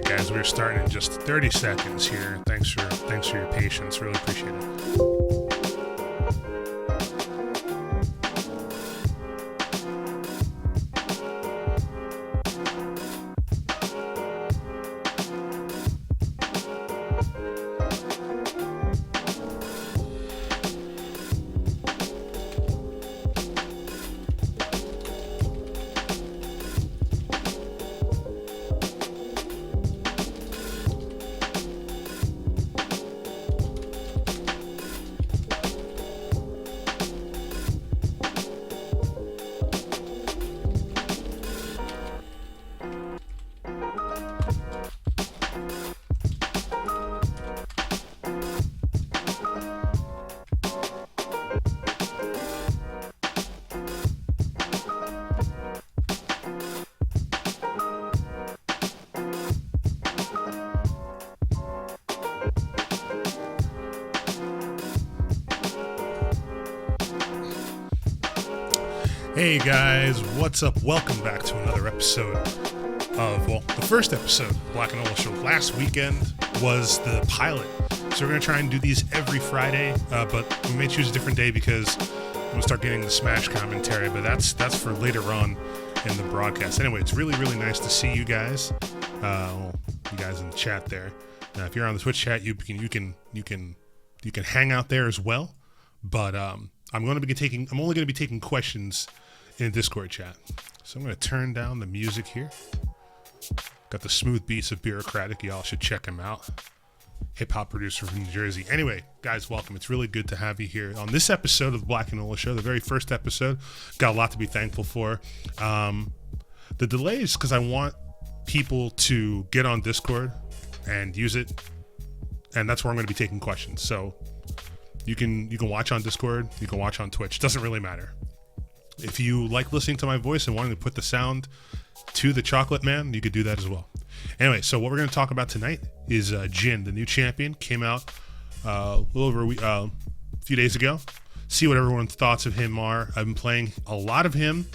right, guys, we're starting in just 30 seconds here. Thanks for your patience. Really appreciate it. Hey guys, what's up? Welcome back to another episode of, the first episode of BLAKINOLA show. Last weekend was the pilot, so we're going to try and do these every Friday, but we may choose a different day because I'm going to start getting the Smash commentary, but that's for later on in the broadcast. Anyway, it's really, really nice to see you guys, you guys in the chat there. Now, if you're on the Twitch chat, you can hang out there as well, but I'm only going to be taking questions in the Discord chat. So I'm going to turn down the music here. Got the smooth beats of Bureaucratic. Y'all should check him out. Hip-hop producer from New Jersey. Anyway, guys, welcome. It's really good to have you here on this episode of the BLAKINOLA show, the very first episode. Got a lot to be thankful for. The delay is because I want people to get on Discord and use it, and that's where I'm going to be taking questions. So you can watch on Discord, you can watch on Twitch. Doesn't really matter. If you like listening to my voice and wanting to put the sound to the Chocolate Man, you could do that as well. Anyway, so what we're going to talk about tonight is Jhin, the new champion. Came out a little over a few days ago. See what everyone's thoughts of him are. I've been playing a lot of him.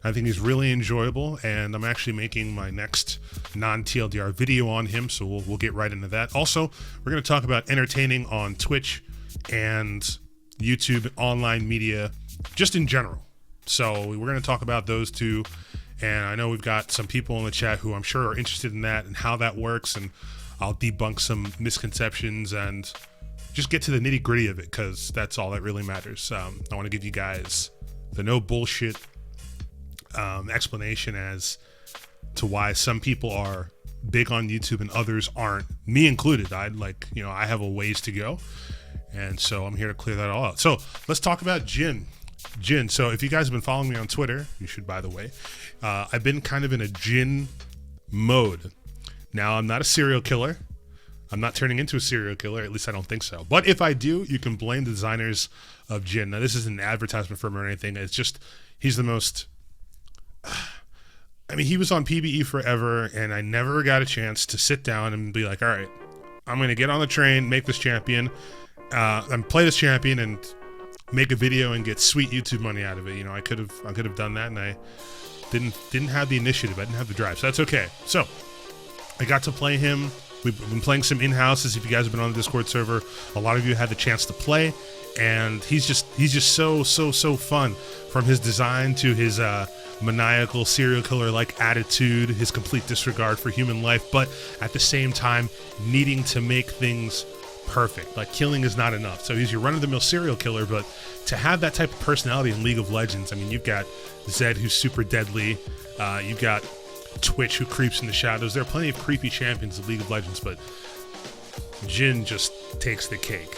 I think he's really enjoyable, and I'm actually making my next non-TLDR video on him, so we'll get right into that. Also, we're going to talk about entertaining on Twitch and YouTube, online media, just in general. So we're going to talk about those two, and I know we've got some people in the chat who I'm sure are interested in that and how that works, and I'll debunk some misconceptions and just get to the nitty-gritty of it, because that's all that really matters. I want to give you guys the no bullshit explanation as to why some people are big on YouTube and others aren't, me included. I have a ways to go, and so I'm here to clear that all out. So let's talk about Jhin. So if you guys have been following me on Twitter, you should, by the way, I've been kind of in a Jhin mode. Now, I'm not a serial killer. I'm not turning into a serial killer, at least I don't think so. But if I do, you can blame the designers of Jhin. Now, this isn't an advertisement for him or anything. It's just, he's the most, he was on PBE forever, and I never got a chance to sit down and be like, all right, I'm going to get on the train, make this champion, and play this champion, and make a video and get sweet YouTube money out of it. I could have done that, and I didn't have the initiative. I didn't have the drive, so that's okay. So I got to play him. We've been playing some in-houses. If you guys have been on the Discord server, a lot of you had the chance to play, and he's just so fun. From his design to his maniacal serial killer-like attitude, his complete disregard for human life, but at the same time needing to make things perfect. Like, killing is not enough. So he's your run-of-the-mill serial killer, but to have that type of personality in League of Legends, you've got Zed, who's super deadly. You've got Twitch, who creeps in the shadows. There are plenty of creepy champions in League of Legends, but Jhin just takes the cake.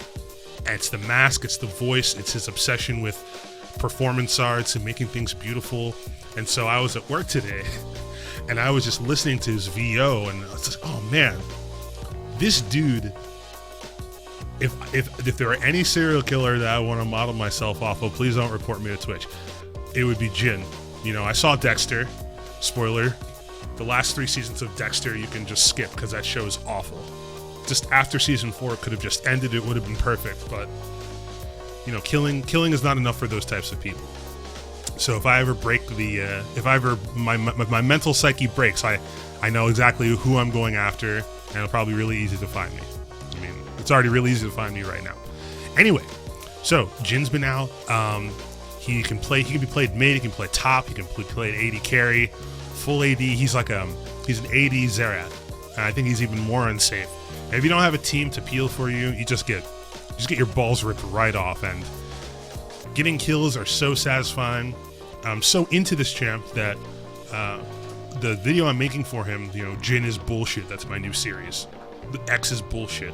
And it's the mask, it's the voice, it's his obsession with performance arts and making things beautiful. And so I was at work today, and I was just listening to his VO, and I was just, oh man, this dude. If there are any serial killer that I want to model myself off of, please don't report me to Twitch. It would be Jhin. I saw Dexter. Spoiler. The last 3 seasons of Dexter you can just skip because that show is awful. Just after season 4 it could have just ended. It would have been perfect, but killing is not enough for those types of people. So if I ever break my mental psyche breaks, I know exactly who I'm going after, and it'll probably be really easy to find me. I mean, it's already really easy to find me right now. Anyway, so Jin's been out. He can be played mid, he can play top, he can be played AD carry, full AD. He's an AD Xerath, and I think he's even more unsafe. And if you don't have a team to peel for you, you just get your balls ripped right off, and getting kills are so satisfying. I'm so into this champ that the video I'm making for him, Jhin is bullshit. That's my new series. The X is bullshit.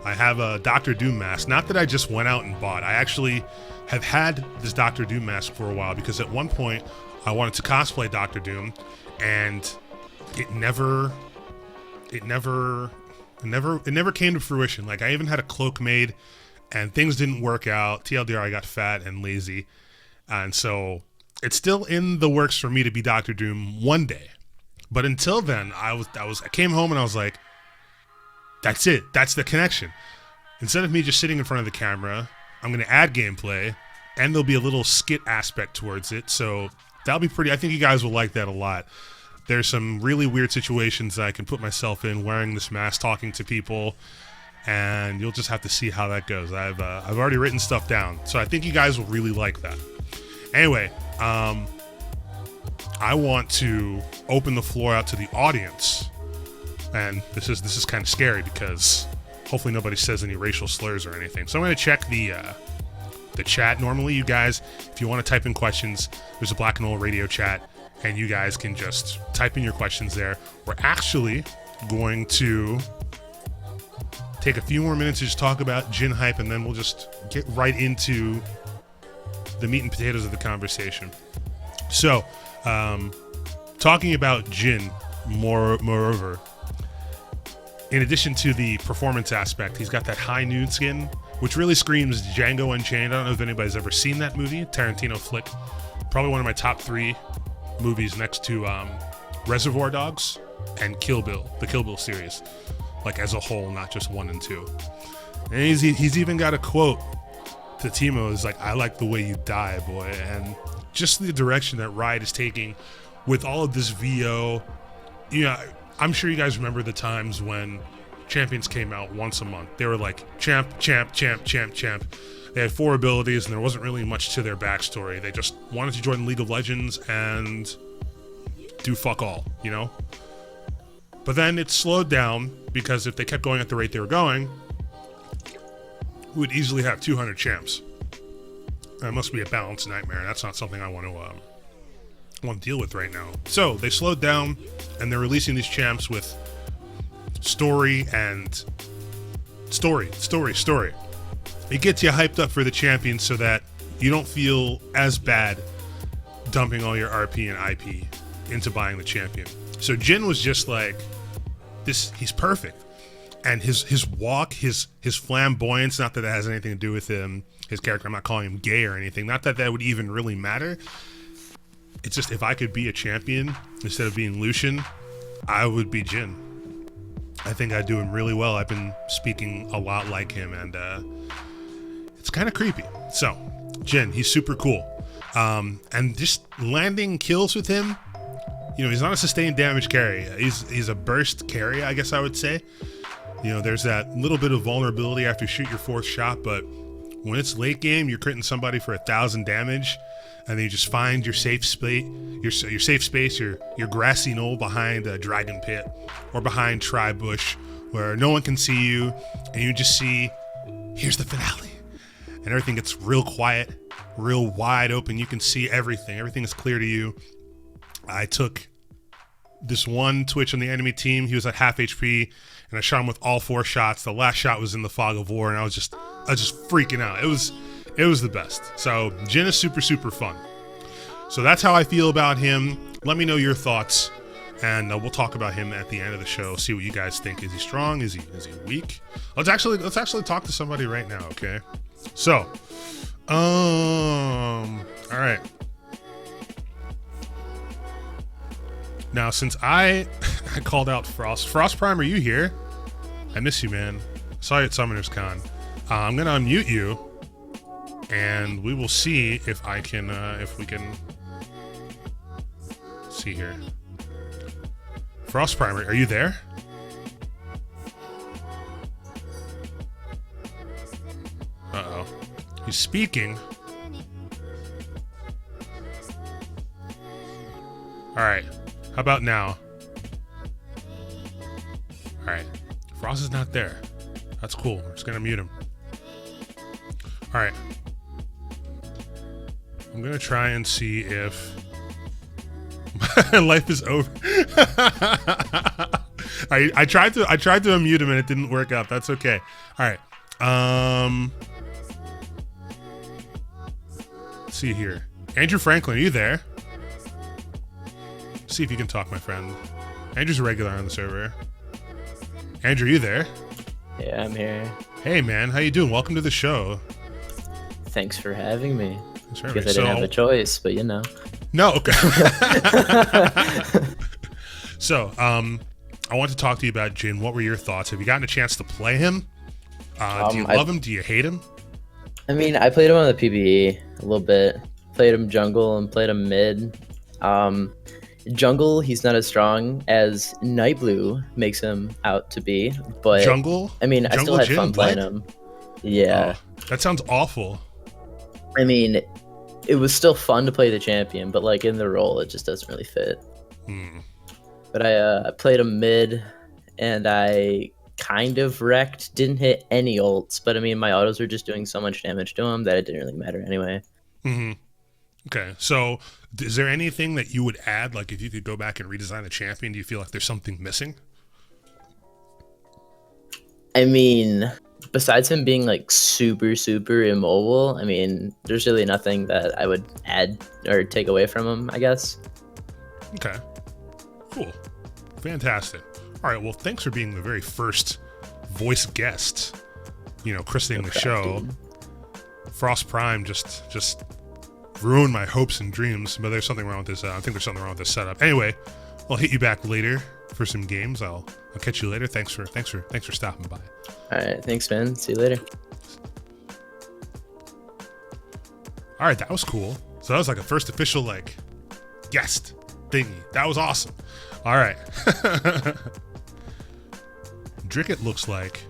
I have a Doctor Doom mask. Not that I just went out and bought. I actually have had this Doctor Doom mask for a while because at one point I wanted to cosplay Doctor Doom, and it never came to fruition. Like, I even had a cloak made, and things didn't work out. TLDR, I got fat and lazy, and so it's still in the works for me to be Doctor Doom one day. But until then, I came home and I was like, that's it. That's the connection. Instead of me just sitting in front of the camera, I'm going to add gameplay, and there'll be a little skit aspect towards it. So that'll be pretty. I think you guys will like that a lot. There's some really weird situations that I can put myself in wearing this mask, talking to people, and you'll just have to see how that goes. I've already written stuff down, so I think you guys will really like that. Anyway, I want to open the floor out to the audience, and this is kind of scary because hopefully nobody says any racial slurs or anything. So I'm going to check the chat. Normally, you guys, if you want to type in questions, there's a BLAKINOLA radio chat, and you guys can just type in your questions there. We're actually going to take a few more minutes to just talk about Jhin hype, and then we'll just get right into the meat and potatoes of the conversation. So, talking about Jhin, moreover, in addition to the performance aspect, he's got that high noon skin, which really screams Django Unchained. I don't know if anybody's ever seen that movie, Tarantino flick. Probably one of my top 3 movies next to Reservoir Dogs and Kill Bill, the Kill Bill series, like as a whole, not just 1 and 2. And he's even got a quote to Timo, is like, "I like the way you die, boy." And just the direction that Riot is taking with all of this VO. I'm sure you guys remember the times when champions came out once a month. They were like champ, champ, champ, champ, champ. They had 4 abilities, and there wasn't really much to their backstory. They just wanted to join League of Legends and do fuck all, But then it slowed down, because if they kept going at the rate they were going, we would easily have 200 champs. That must be a balanced nightmare. That's not something I want to deal with right now. So they slowed down, and they're releasing these champs with story and story. It gets you hyped up for the champion so that you don't feel as bad dumping all your RP and IP into buying the champion. So Jhin was just like, this. He's perfect. And his walk, his flamboyance, not that it has anything to do with his character. I'm not calling him gay or anything. Not that that would even really matter. It's just, if I could be a champion instead of being Lucian, I would be Jhin. I think I'd do him really well. I've been speaking a lot like him, and it's kind of creepy. So, Jhin, he's super cool. And just landing kills with him, he's not a sustained damage carry. He's a burst carry, I guess I would say. There's that little bit of vulnerability after you shoot your 4th shot, but when it's late game, you're critting somebody for 1,000 damage, and then you just find your safe space, your grassy knoll behind a dragon pit or behind tri-bush where no one can see you, and you just see, here's the finale, and everything gets real quiet, real wide open. You can see everything. Everything is clear to you. I took this one Twitch on the enemy team. He was at half HP, and I shot him with all 4 shots. The last shot was in the fog of war, and I was just freaking out. It was the best. So Jhin is super, super fun. So that's how I feel about him. Let me know your thoughts, and we'll talk about him at the end of the show. See what you guys think. Is he strong? Is he weak? Let's actually talk to somebody right now. Okay. So, all right. Now, since I called out Frost Prime, are you here? I miss you, man. Saw you at Summoners Con. I'm gonna unmute you, and we will see if I can, if we can see here. Frost Primer, are you there? Uh-oh. He's speaking. Alright. How about now? Alright. Frost is not there. That's cool. We're just gonna mute him. Alright. I'm gonna try and see if life is over. I tried to unmute him and it didn't work out. That's okay. Alright. Let's see here. Andrew Franklin, are you there? See if you can talk, my friend. Andrew's a regular on the server. Andrew, you there? Yeah, I'm here. Hey, man. How you doing? Welcome to the show. Thanks for having me. Sure, because I didn't have a choice, but you know. No, okay. So, I want to talk to you about Jhin. What were your thoughts? Have you gotten a chance to play him? Do you love him? Do you hate him? I mean, I played him on the PvE a little bit. Played him jungle and played him mid. Jungle, he's not as strong as Nightblue makes him out to be. But jungle? I mean, jungle I still had Jhin? fun playing him. Yeah. Oh, that sounds awful. I mean, it was still fun to play the champion, but like in the role, it just doesn't really fit. But I played him mid, and I kind of wrecked. Didn't hit any ults, but I mean, my autos were just doing so much damage to him that it didn't really matter anyway. Okay, so is there anything that you would add? Like, if you could go back and redesign the champion, do you feel like there's something missing? I mean, besides him being like super immobile, I mean, there's really nothing that I would add or take away from him, I guess. Okay, cool, fantastic. All right, well, thanks for being the very first voice guest, you know, christening the show. Frost Prime just ruined my hopes and dreams, but there's something wrong with this. I think there's something wrong with this setup. Anyway, I'll hit you back later for some games. I'll catch you later. Thanks for stopping by. All right, thanks, man. See you later. All right, that was cool. So that was like a first official like guest thingy. That was awesome. All right. Dricket looks like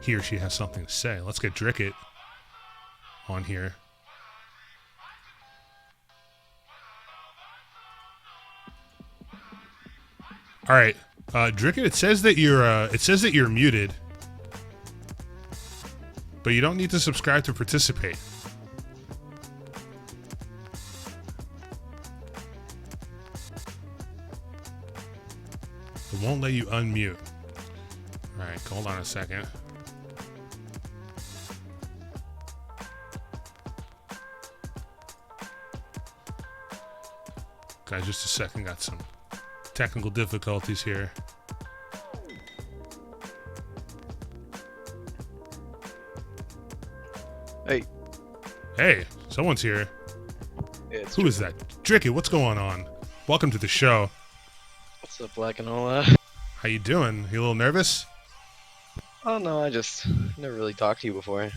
he or she has something to say. Let's get Dricket on here. All right, Dricket. It says that you're muted, but you don't need to subscribe to participate. It won't let you unmute. All right, hold on a second. Guys, just a second. Got some technical difficulties here. Hey, someone's here. Yeah, Who is that? Dricky, what's going on? Welcome to the show. What's up, BLAKINOLA? How you doing? You a little nervous? Oh no, I just never really talked to you before.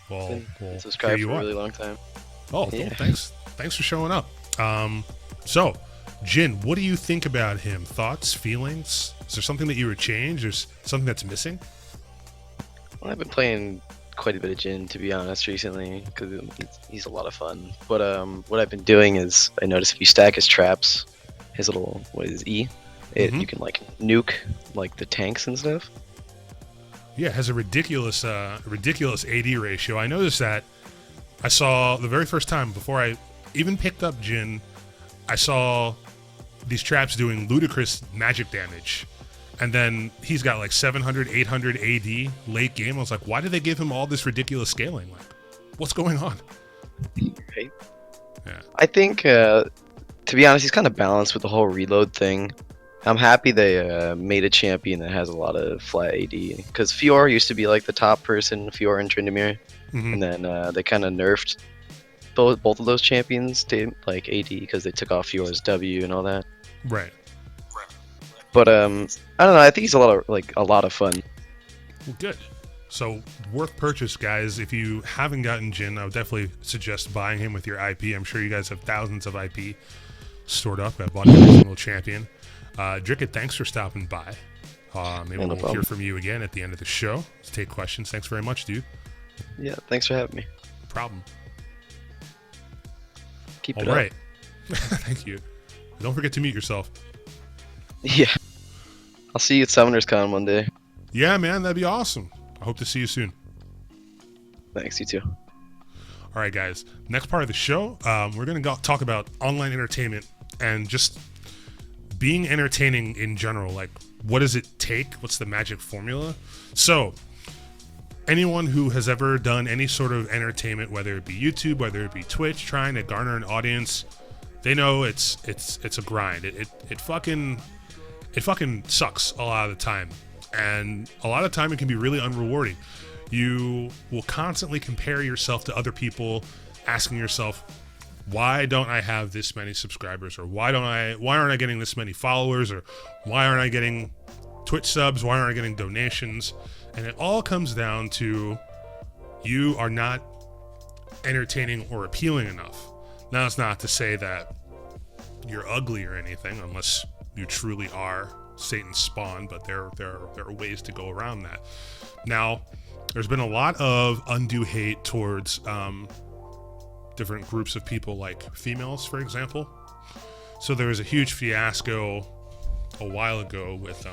Well, Been subscribed here for you a are. really long time. Oh, Yeah. well, thanks for showing up. So, Jhin, what do you think about him? Thoughts, feelings? Is there something that you would change? There's something that's missing? Well, I've been playing quite a bit of Jhin, to be honest, recently, because he's a lot of fun. But what I've been doing is, I noticed if you stack his traps, his little, what is E? You can like nuke like the tanks and stuff. Yeah, it has a ridiculous AD ratio. I noticed that. I saw the very first time before I even picked up Jhin, I saw these traps doing ludicrous magic damage. And then he's got like 700, 800 AD late game. I was like, why did they give him all this ridiculous scaling? Like, what's going on? Right? Yeah. I think, to be honest, he's kind of balanced with the whole reload thing. I'm happy they made a champion that has a lot of flat AD, because Fiora used to be like the top person, Fiora and Tryndamere, and then they kind of nerfed both of those champions to like AD because they took off Fiora's W and all that. Right. But I don't know. I think he's a lot of fun. Good. So worth purchase, guys. If you haven't gotten Jhin, I would definitely suggest buying him with your IP. I'm sure you guys have thousands of IP stored up. I've bought every single champion. Dricket, thanks for stopping by. Maybe we'll hear from you again at the end of the show. Let's take questions. Thanks very much, dude. Yeah, thanks for having me. No problem. Keep it All up. right. Thank you. Don't forget to mute yourself. Yeah. I'll see you at Summoners Con one day. Yeah, man, that'd be awesome. I hope to see you soon. Thanks, you too. All right, guys. Next part of the show, we're going to talk about online entertainment and just being entertaining in general. Like, what does it take? What's the magic formula? So, anyone who has ever done any sort of entertainment, whether it be YouTube, whether it be Twitch, trying to garner an audience, they know it's a grind. It fucking sucks a lot of the time, and a lot of the time it can be really unrewarding. You will constantly compare yourself to other people, asking yourself, why don't I have this many subscribers, or why aren't I getting this many followers, or why aren't I getting Twitch subs, why aren't I getting donations? And it all comes down to you are not entertaining or appealing enough. Now, it's not to say that you're ugly or anything, unless you truly are Satan's spawn, but there are ways to go around that. Now, there's been a lot of undue hate towards different groups of people, like females, for example. So there was a huge fiasco a while ago with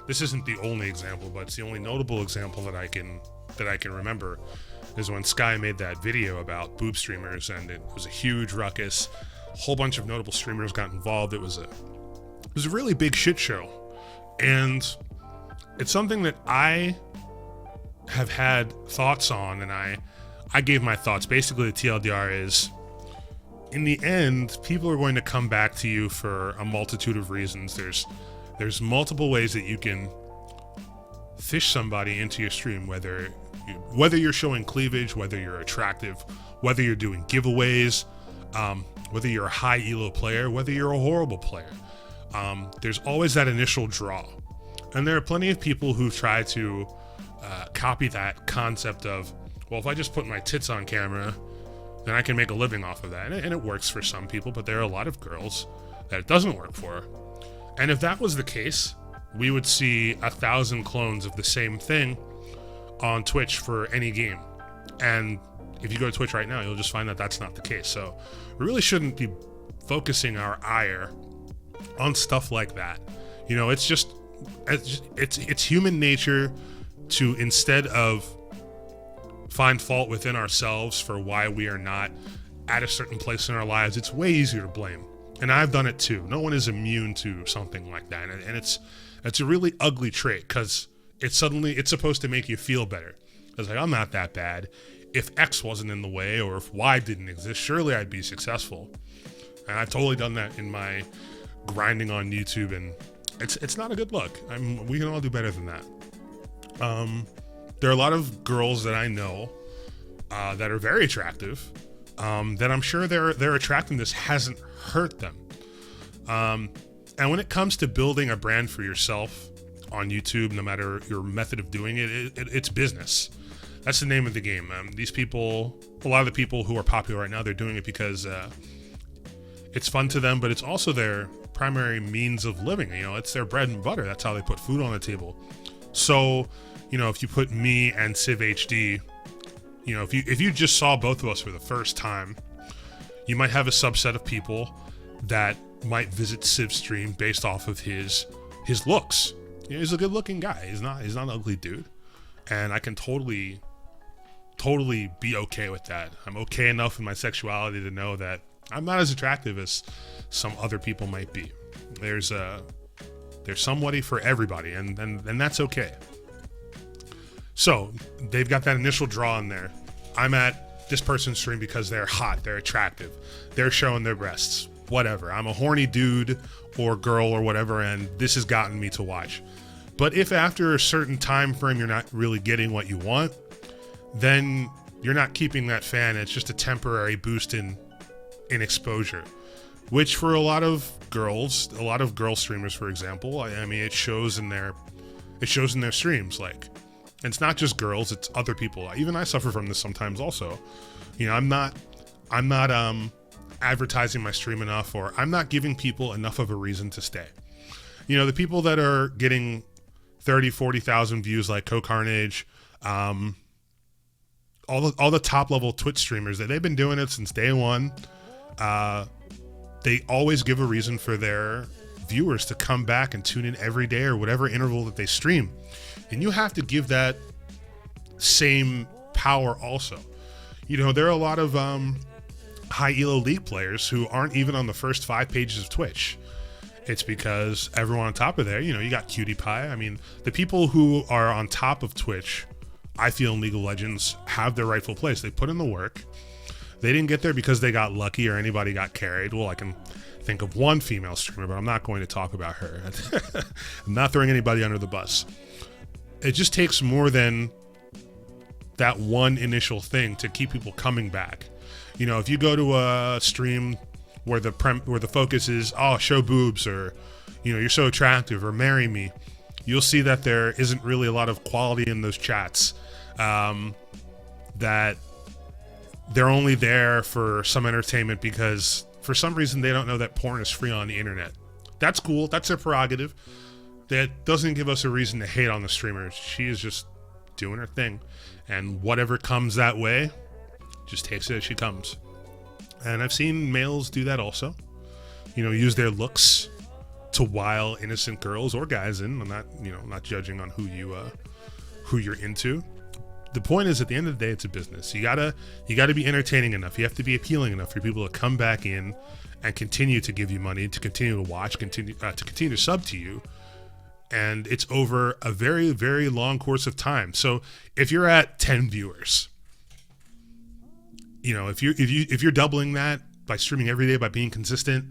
this isn't the only example, but it's the only notable example that I can remember, is when Sky made that video about boob streamers, and it was a huge ruckus. A whole bunch of notable streamers got involved. It was a really big shit show, and it's something that I have had thoughts on, and I gave my thoughts. Basically, the TLDR is, in the end, people are going to come back to you for a multitude of reasons. There's multiple ways that you can fish somebody into your stream, whether you're showing cleavage, whether you're attractive, whether you're doing giveaways, whether you're a high elo player, whether you're a horrible player. There's always that initial draw. And there are plenty of people who try to copy that concept of, well, if I just put my tits on camera, then I can make a living off of that. And it works for some people, but there are a lot of girls that it doesn't work for. And if that was the case, we would see 1,000 clones of the same thing on Twitch for any game. And if you go to Twitch right now, you'll just find that that's not the case. So we really shouldn't be focusing our ire on stuff like that. You know, it's human nature to, instead of find fault within ourselves for why we are not at a certain place in our lives, it's way easier to blame. And I've done it too. No one is immune to something like that. And it's a really ugly trait, because it's supposed to make you feel better. It's like, I'm not that bad. If X wasn't in the way, or if Y didn't exist, surely I'd be successful. And I've totally done that in my grinding on YouTube, and it's not a good look. We can all do better than that. There are a lot of girls that I know that are very attractive, that I'm sure their attractiveness hasn't hurt them. And when it comes to building a brand for yourself on YouTube, no matter your method of doing it, it's business. That's the name of the game. These people, a lot of the people who are popular right now, they're doing it because it's fun to them, but it's also their primary means of living. You know, it's their bread and butter. That's how they put food on the table. So, you know, if you put me and Civ HD, you know, if you just saw both of us for the first time, you might have a subset of people that might visit Civ's stream based off of his looks. You know, he's a good looking guy. He's not an ugly dude. And I can totally be okay with that. I'm okay enough in my sexuality to know that I'm not as attractive as some other people might be. There's somebody for everybody, and that's okay. So they've got that initial draw in there. I'm at this person's stream because they're hot, they're attractive, they're showing their breasts, whatever. I'm a horny dude or girl or whatever, and this has gotten me to watch. But if after a certain time frame you're not really getting what you want, then you're not keeping that fan. It's just a temporary boost in exposure, which for a lot of girl streamers, for example, I mean, it shows in their streams. Like, And it's not just girls, it's other people. Even I suffer from this sometimes also. You know, I'm not advertising my stream enough, or I'm not giving people enough of a reason to stay. You know, the people that are getting 30, 40,000 views like CoCarnage, all the top level Twitch streamers, that they've been doing it since day one. They always give a reason for their viewers to come back and tune in every day or whatever interval that they stream. And you have to give that same power also. You know, there are a lot of high elo league players who aren't even on the first 5 pages of Twitch. It's because everyone on top of there, you know, you got Cutie Pie. I mean, the people who are on top of Twitch, I feel in League of Legends, have their rightful place. They put in the work. They didn't get there because they got lucky or anybody got carried. Well, I can think of one female streamer, but I'm not going to talk about her. I'm not throwing anybody under the bus. It just takes more than that one initial thing to keep people coming back. You know, if you go to a stream where the focus is, oh, show boobs, or, you know, you're so attractive, or marry me, you'll see that there isn't really a lot of quality in those chats. That they're only there for some entertainment because for some reason they don't know that porn is free on the internet. That's cool. That's their prerogative. That doesn't give us a reason to hate on the streamer. She is just doing her thing, and whatever comes that way, just takes it as she comes. And I've seen males do that also. You know, use their looks to wile innocent girls or guys in. I'm not judging on who you're into. The point is, at the end of the day, it's a business. You gotta be entertaining enough. You have to be appealing enough for people to come back in and continue to give you money, to continue to watch, continue to sub to you. And it's over a very, very long course of time. So if you're at 10 viewers, you know, if you're doubling that by streaming every day, by being consistent,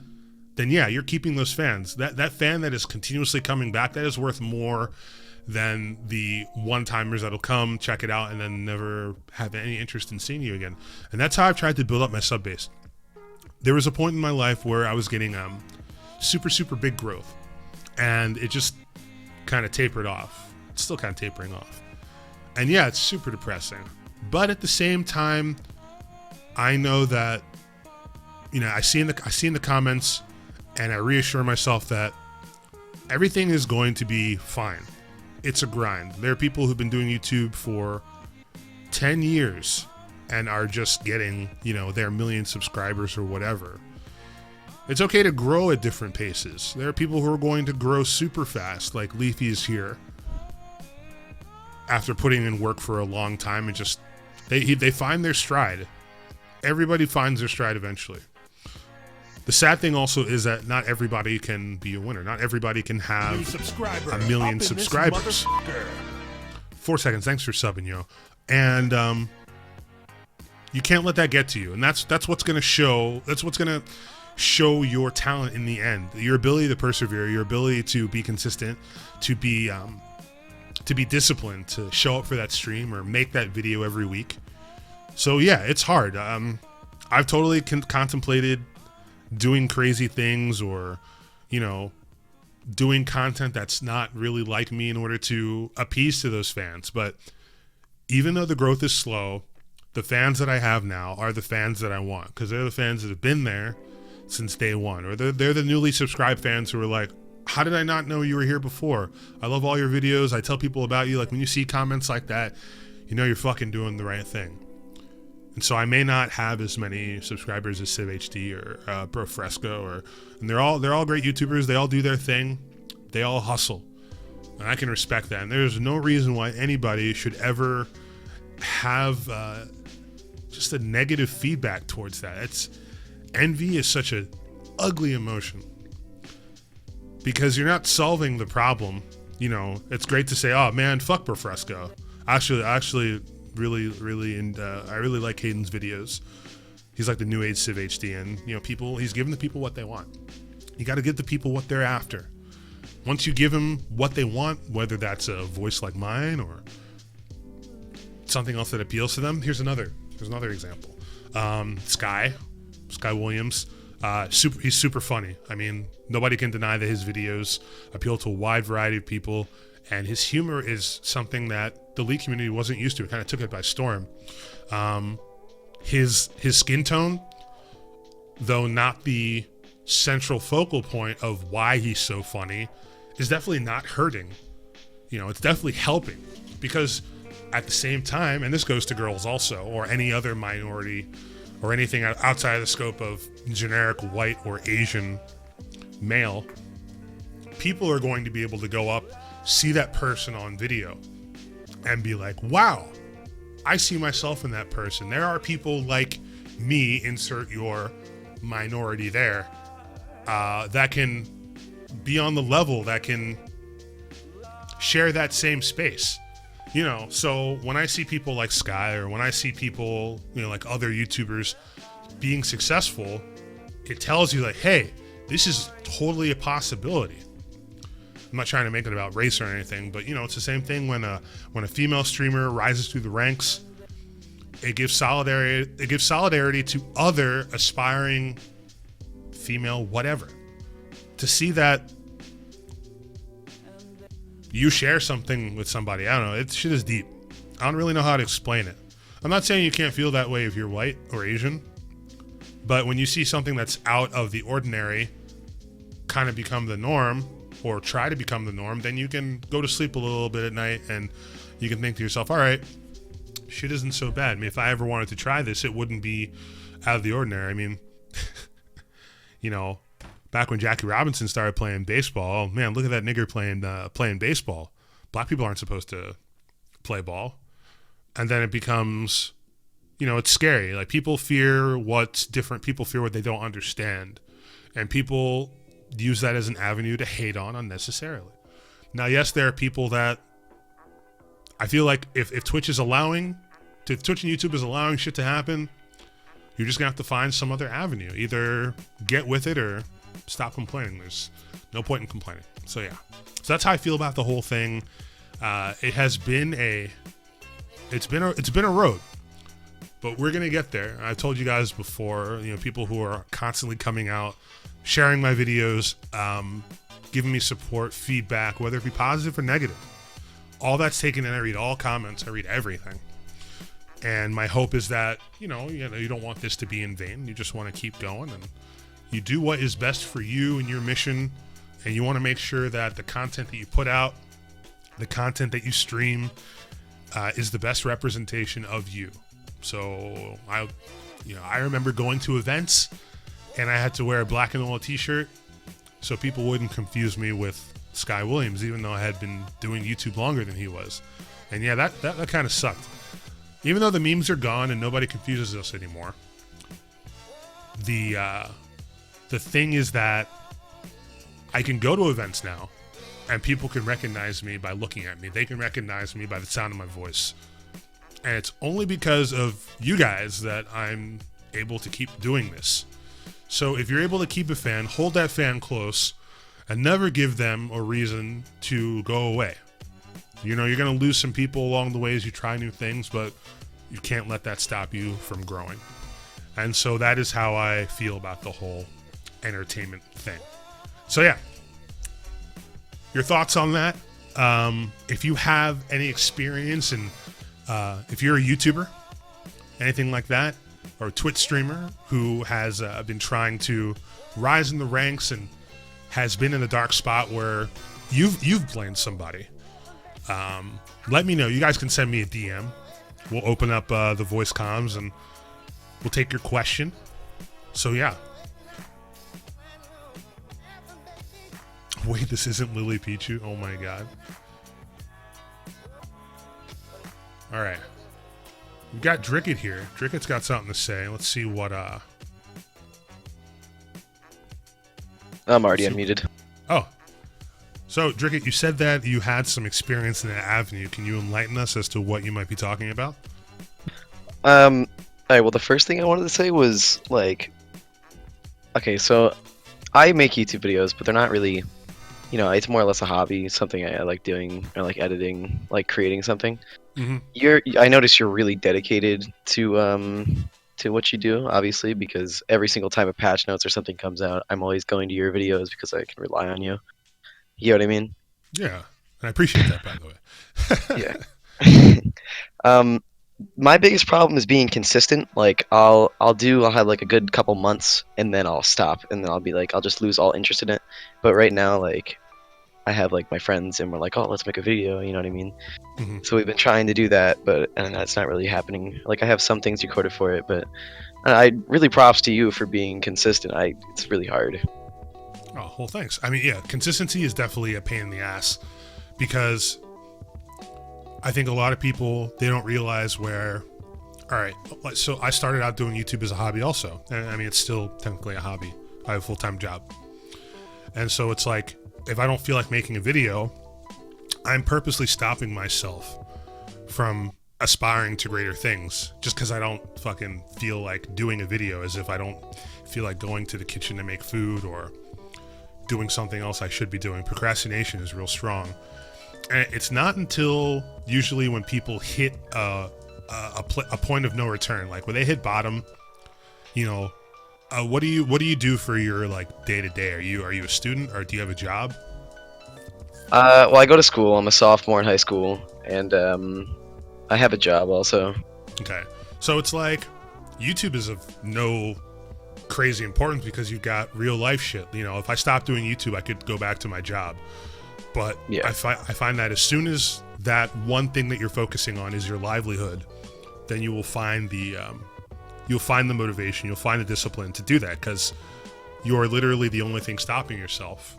then yeah, you're keeping those fans. That fan that is continuously coming back, that is worth more than the one-timers that'll come, check it out, and then never have any interest in seeing you again. And that's how I've tried to build up my sub base. There was a point in my life where I was getting super, super big growth, and it just kind of tapered off. It's still kind of tapering off. And yeah, it's super depressing. But at the same time, I know that, you know, I see in the comments, and I reassure myself that everything is going to be fine. It's a grind. There are people who've been doing YouTube for 10 years and are just getting, you know, their million subscribers or whatever. It's okay to grow at different paces. There are people who are going to grow super fast, like Leafy is here, after putting in work for a long time, and just they find their stride. Everybody finds their stride eventually. The sad thing also is that not everybody can be a winner. Not everybody can have a million subscribers. 4 seconds. Thanks for subbing, yo. And you can't let that get to you. And that's what's going to show. That's what's going to show your talent in the end. Your ability to persevere. Your ability to be consistent. To be disciplined. To show up for that stream or make that video every week. So yeah, it's hard. I've totally contemplated doing crazy things, or, you know, doing content that's not really like me in order to appease to those fans. But even though the growth is slow, the fans that I have now are the fans that I want, because they're the fans that have been there since day one, or they're the newly subscribed fans who are like, how did I not know you were here before? I love all your videos. I tell people about you. Like, when you see comments like that, you know you're fucking doing the right thing. And so I may not have as many subscribers as CivHD or Bro Fresco, and they're all great YouTubers. They all do their thing. They all hustle, and I can respect that. And there's no reason why anybody should ever have just a negative feedback towards that. Envy is such an ugly emotion, because you're not solving the problem. You know, it's great to say, "Oh man, fuck Bro Fresco." Actually. Really, and I really like Hayden's videos. He's like the new age Civ HD, and you know, he's giving the people what they want. You got to give the people what they're after. Once you give them what they want, whether that's a voice like mine or something else that appeals to them, here's another example. Sky Williams, he's super funny. I mean, nobody can deny that his videos appeal to a wide variety of people, and his humor is something that the League community wasn't used to. It kind of took it by storm. His skin tone, though not the central focal point of why he's so funny, is definitely not hurting. You know, it's definitely helping, because at the same time, and this goes to girls also, or any other minority, or anything outside of the scope of generic white or Asian male, people are going to be able to go up, see that person on video, and be like, wow, I see myself in that person. There are people like me, insert your minority there, that can be on the level, that can share that same space. You know, so when I see people like Sky, or when I see people, you know, like other YouTubers being successful, it tells you like, hey, this is totally a possibility. I'm not trying to make it about race or anything, but you know, it's the same thing when a female streamer rises through the ranks. It gives solidarity. It gives solidarity to other aspiring female whatever. To see that you share something with somebody, I don't know. It shit is deep. I don't really know how to explain it. I'm not saying you can't feel that way if you're white or Asian, but when you see something that's out of the ordinary kind of become the norm, or try to become the norm, then you can go to sleep a little bit at night and you can think to yourself, all right, shit isn't so bad. I mean, if I ever wanted to try this, it wouldn't be out of the ordinary. I mean, you know, back when Jackie Robinson started playing baseball, oh man, look at that nigger playing baseball. Black people aren't supposed to play ball. And then it becomes, you know, it's scary. Like, people fear what's different. People fear what they don't understand. And people use that as an avenue to hate on unnecessarily. Now, yes, there are people that I feel like if Twitch is allowing, if Twitch and YouTube is allowing shit to happen, you're just gonna have to find some other avenue. Either get with it or stop complaining. There's no point in complaining. So yeah, so that's how I feel about the whole thing. It has been it's been a road, but we're gonna get there. I told you guys before, you know, people who are constantly coming out, sharing my videos, giving me support, feedback, whether it be positive or negative. All that's taken in. I read all comments. I read everything. And my hope is that, you know, you don't want this to be in vain. You just want to keep going, and you do what is best for you and your mission. And you want to make sure that the content that you put out, the content that you stream, is the best representation of you. So I remember going to events and I had to wear a BLAKINOLA t-shirt so people wouldn't confuse me with Sky Williams, even though I had been doing YouTube longer than he was. And yeah, that kind of sucked. Even though the memes are gone and nobody confuses us anymore, the thing is that I can go to events now and people can recognize me by looking at me. They can recognize me by the sound of my voice. And it's only because of you guys that I'm able to keep doing this. So if you're able to keep a fan, hold that fan close and never give them a reason to go away. You know, you're going to lose some people along the way as you try new things, but you can't let that stop you from growing. And so that is how I feel about the whole entertainment thing. So yeah, your thoughts on that? If you have any experience, and if you're a YouTuber, anything like that, or a Twitch streamer who has been trying to rise in the ranks and has been in a dark spot where you've blamed somebody, let me know. You guys can send me a DM. We'll open up the voice comms and we'll take your question. So yeah. Wait, this isn't Lily Pichu? Oh my god. Alright. We've got Dricket here. Dricket's got something to say. Let's see what I'm already unmuted. Oh. So, Dricket, you said that you had some experience in that avenue. Can you enlighten us as to what you might be talking about? Alright, well, the first thing I wanted to say was, like, okay, so I make YouTube videos, but they're not really, you know, it's more or less a hobby, something I like doing, or like editing, like creating something. Mm-hmm. I notice you're really dedicated to what you do, obviously, because every single time a patch notes or something comes out, I'm always going to your videos because I can rely on you. You know what I mean? Yeah, I appreciate that, by the way. Yeah. um, my biggest problem is being consistent. Like I'll have like a good couple months and then I'll stop and then I'll be like I'll just lose all interest in it. But right now, like I have like my friends and we're like, oh, let's make a video. You know what I mean? Hmm. So we've been trying to do that, but and that's not really happening. Like I have some things recorded for it, but I really props to you for being consistent. It's really hard. Oh, well, thanks. I mean, yeah, consistency is definitely a pain in the ass because I think a lot of people, they don't realize where, all right, so I started out doing YouTube as a hobby also. And I mean, it's still technically a hobby. I have a full-time job. And so it's like, if I don't feel like making a video, I'm purposely stopping myself from aspiring to greater things just because I don't fucking feel like doing a video, as if I don't feel like going to the kitchen to make food or doing something else I should be doing. Procrastination is real strong. And it's not until usually when people hit a point of no return, like when they hit bottom, you know, what do you do for your like day to day? Are you a student or do you have a job? Well, I go to school. I'm a sophomore in high school, and I have a job also. Okay, so it's like YouTube is of no crazy importance because you've got real life shit. You know, if I stopped doing YouTube, I could go back to my job. But Yeah. I find that as soon as that one thing that you're focusing on is your livelihood, then you will find the motivation, you'll find the discipline to do that because you are literally the only thing stopping yourself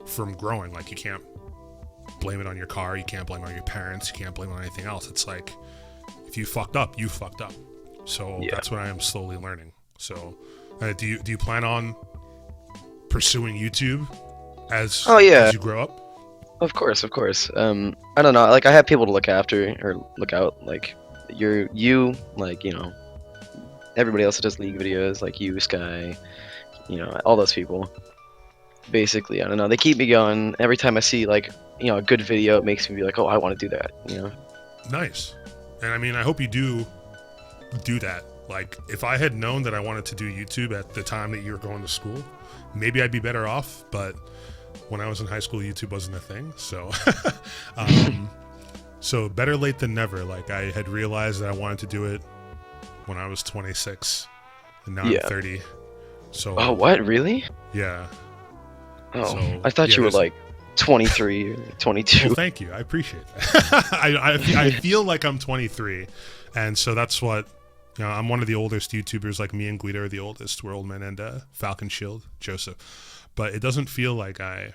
from growing. Like you can't blame it on your car, you can't blame it on your parents, you can't blame it on anything else. It's like if you fucked up, you fucked up. So Yeah. that's what I am slowly learning. So do you plan on pursuing YouTube as Oh yeah, as you grow up? of course, of course. I don't know. Like I have people to look after or look out. Like like everybody else that does League videos, like you, Sky, all those people. Basically, I don't know. They keep me going. Every time I see like a good video, it makes me be like, oh, I want to do that. Nice. And I mean, I hope you do that. Like, if I had known that I wanted to do YouTube at the time that you were going to school, maybe I'd be better off. But when I was in high school, YouTube wasn't a thing. So, so better late than never. Like, I had realized that I wanted to do it when I was 26, and now Yeah. I'm 30. So, Oh, what? Really? yeah. Oh, So, I thought yeah, you were there's- like 23 or 22. Well, thank you. I appreciate that. I feel like I'm 23, and so that's what I'm one of the oldest YouTubers. Like me and Guido are the oldest. We're old men, and Falcon Shield, Joseph. But it doesn't feel like I.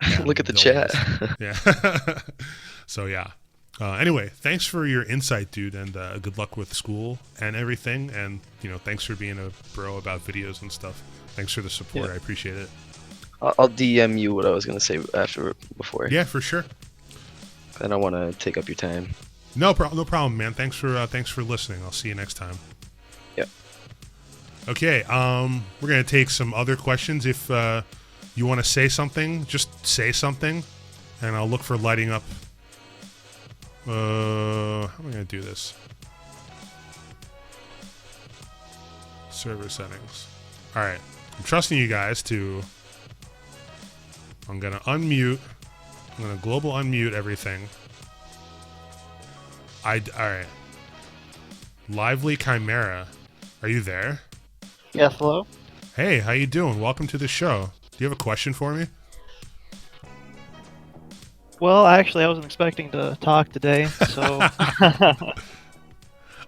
am Look at the the chat. oldest. Yeah. So yeah. Anyway, thanks for your insight, dude, and good luck with school and everything. And thanks for being a bro about videos and stuff. Thanks for the support. Yeah. I appreciate it. I'll DM you what I was gonna say before. Yeah, for sure. I don't want to take up your time. No problem, man. Thanks for listening. I'll see you next time. Yep. Okay, we're gonna take some other questions. If you want to say something, just say something, and I'll look for lighting up. How am I gonna do this? Server settings. All right, I'm trusting you guys to. I'm gonna unmute. I'm gonna global unmute everything. All right. Lively Chimera, are you there? Yes, hello? Hey, how you doing? Welcome to the show. Do you have a question for me? Well, actually, I wasn't expecting to talk today, so...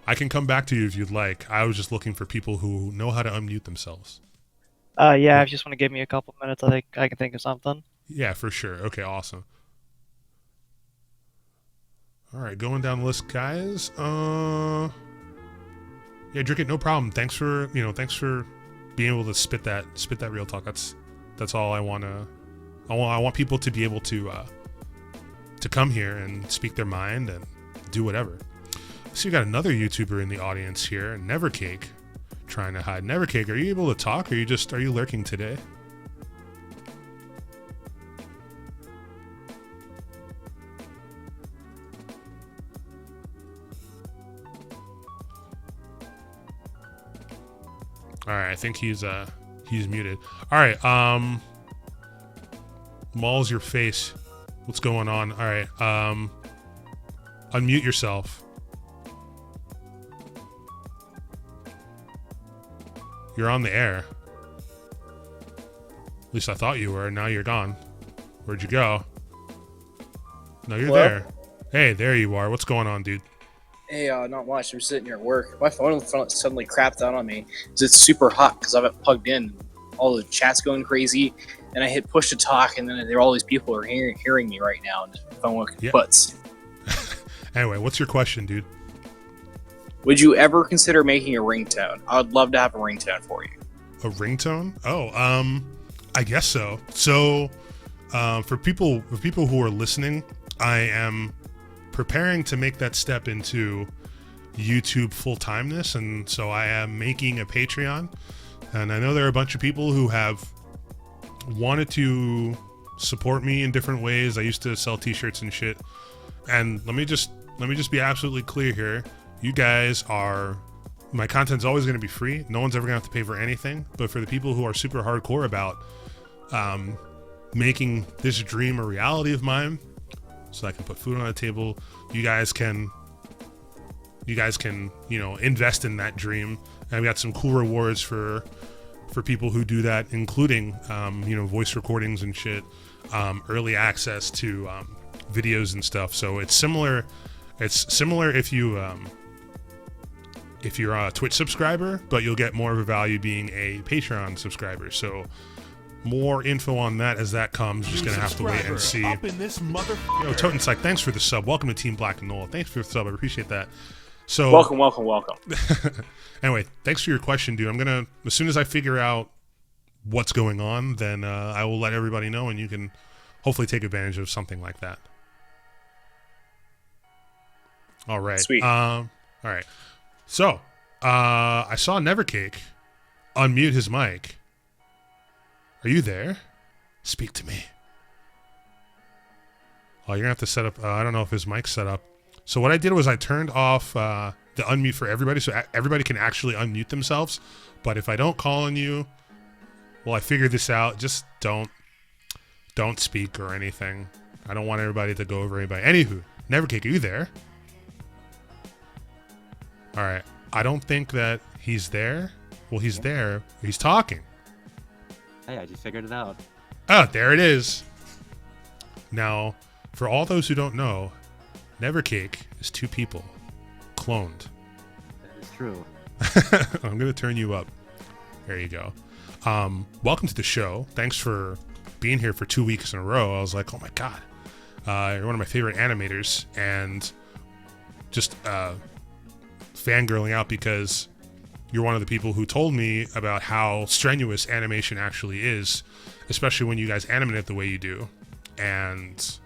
I can come back to you if you'd like. I was just looking for people who know how to unmute themselves. yeah, if you just want to give me a couple minutes, I think I can think of something. Yeah, for sure. Okay, awesome. All right, going down the list, guys. Yeah, Drink It, no problem. Thanks for being able to spit that real talk. That's all I want to. I want people to be able to come here and speak their mind and do whatever. So you got another YouTuber in the audience here, Nevercake, trying to hide. Nevercake, are you able to talk, or are you lurking today? All right, I think he's muted. All right, Maul's your face. What's going on? All right, Unmute yourself. You're on the air. At least I thought you were. Now you're gone. Where'd you go? No, you're there. Hey, there you are. What's going on, dude? Hey, not much. I'm sitting here at work. My phone suddenly crapped out on me. It's super hot because I have it plugged in. All the chat's going crazy, and I hit push to talk, and then there are all these people are hearing me right now, and the phone went butts. Anyway, what's your question, dude? Would you ever consider making a ringtone? I would love to have a ringtone for you. A ringtone? Oh, I guess so. So, for people who are listening, I am preparing to make that step into YouTube full-timeness, and so I am making a Patreon. And I know there are a bunch of people who have wanted to support me in different ways. I used to sell t-shirts and shit. And let me just be absolutely clear here. You guys are, my content's always going to be free. No one's ever going to have to pay for anything. But for the people who are super hardcore about making this dream a reality of mine, so I can put food on the table, you guys can, you know, invest in that dream. And I've got some cool rewards for people who do that, including, you know, voice recordings and shit, early access to videos and stuff. So it's similar. It's similar if you're a Twitch subscriber, but you'll get more of a value being a Patreon subscriber. So more info on that as that comes. Just gonna have to wait and see. Yo, Toten's like, thanks for the sub. Welcome to Team BLAKINOLA. Thanks for the sub. I appreciate that. So welcome. Anyway, thanks for your question, dude. I'm gonna, as soon as I figure out what's going on, then I will let everybody know, and you can hopefully take advantage of something like that. All right. Sweet. All right. So, I saw Nevercake unmute his mic. Are you there? Speak to me. Oh, you're gonna have to set up. I don't know if his mic's set up. So what I did was I turned off the unmute for everybody, so everybody can actually unmute themselves. But if I don't call on you, well, I figured this out. Just don't speak or anything. I don't want everybody to go over anybody. Anywho, Nevercake, are you there? All right. I don't think that he's there. Well, he's there. He's talking. Hey, I just figured it out. Oh, there it is. Now, for all those who don't know, Nevercake is two people cloned. That is true. I'm going to turn you up. There you go. Welcome to the show. Thanks for being here for 2 weeks in a row. I was like, oh my God. You're one of my favorite animators, and just fangirling out because you're one of the people who told me about how strenuous animation actually is, especially when you guys animate it the way you do. And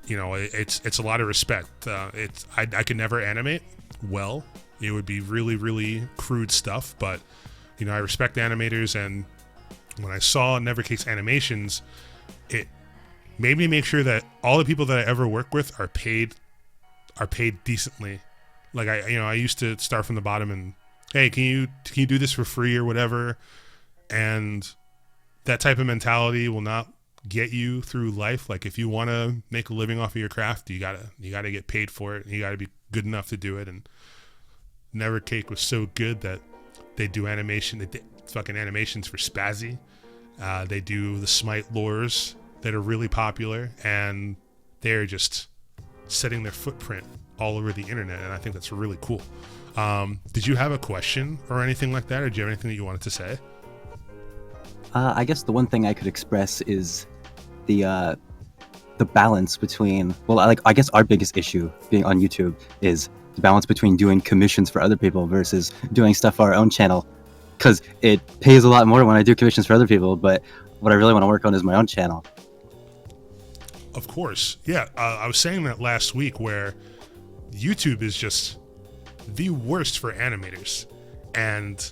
you know, it's a lot of respect. I could never animate well. It would be really, really crude stuff, but you know, I respect animators, and when I saw Nevercake's animations, it made me make sure that all the people that I ever work with are paid decently. Like I used to start from the bottom and, hey, can you do this for free or whatever? And that type of mentality will not get you through life. Like, if you want to make a living off of your craft, you gotta get paid for it, and you gotta be good enough to do it. And Nevercake was so good that they do animation. They did fucking animations for Spazzy. They do the Smite lures that are really popular, and they're just setting their footprint all over the internet, and I think that's really cool. Did you have a question or anything like that, or do you have anything that you wanted to say? I guess the one thing I could express is the balance between, well, I guess our biggest issue being on YouTube is the balance between doing commissions for other people versus doing stuff for our own channel, because it pays a lot more when I do commissions for other people, but what I really want to work on is my own channel. Of course. Yeah, I was saying that last week, where YouTube is just the worst for animators, and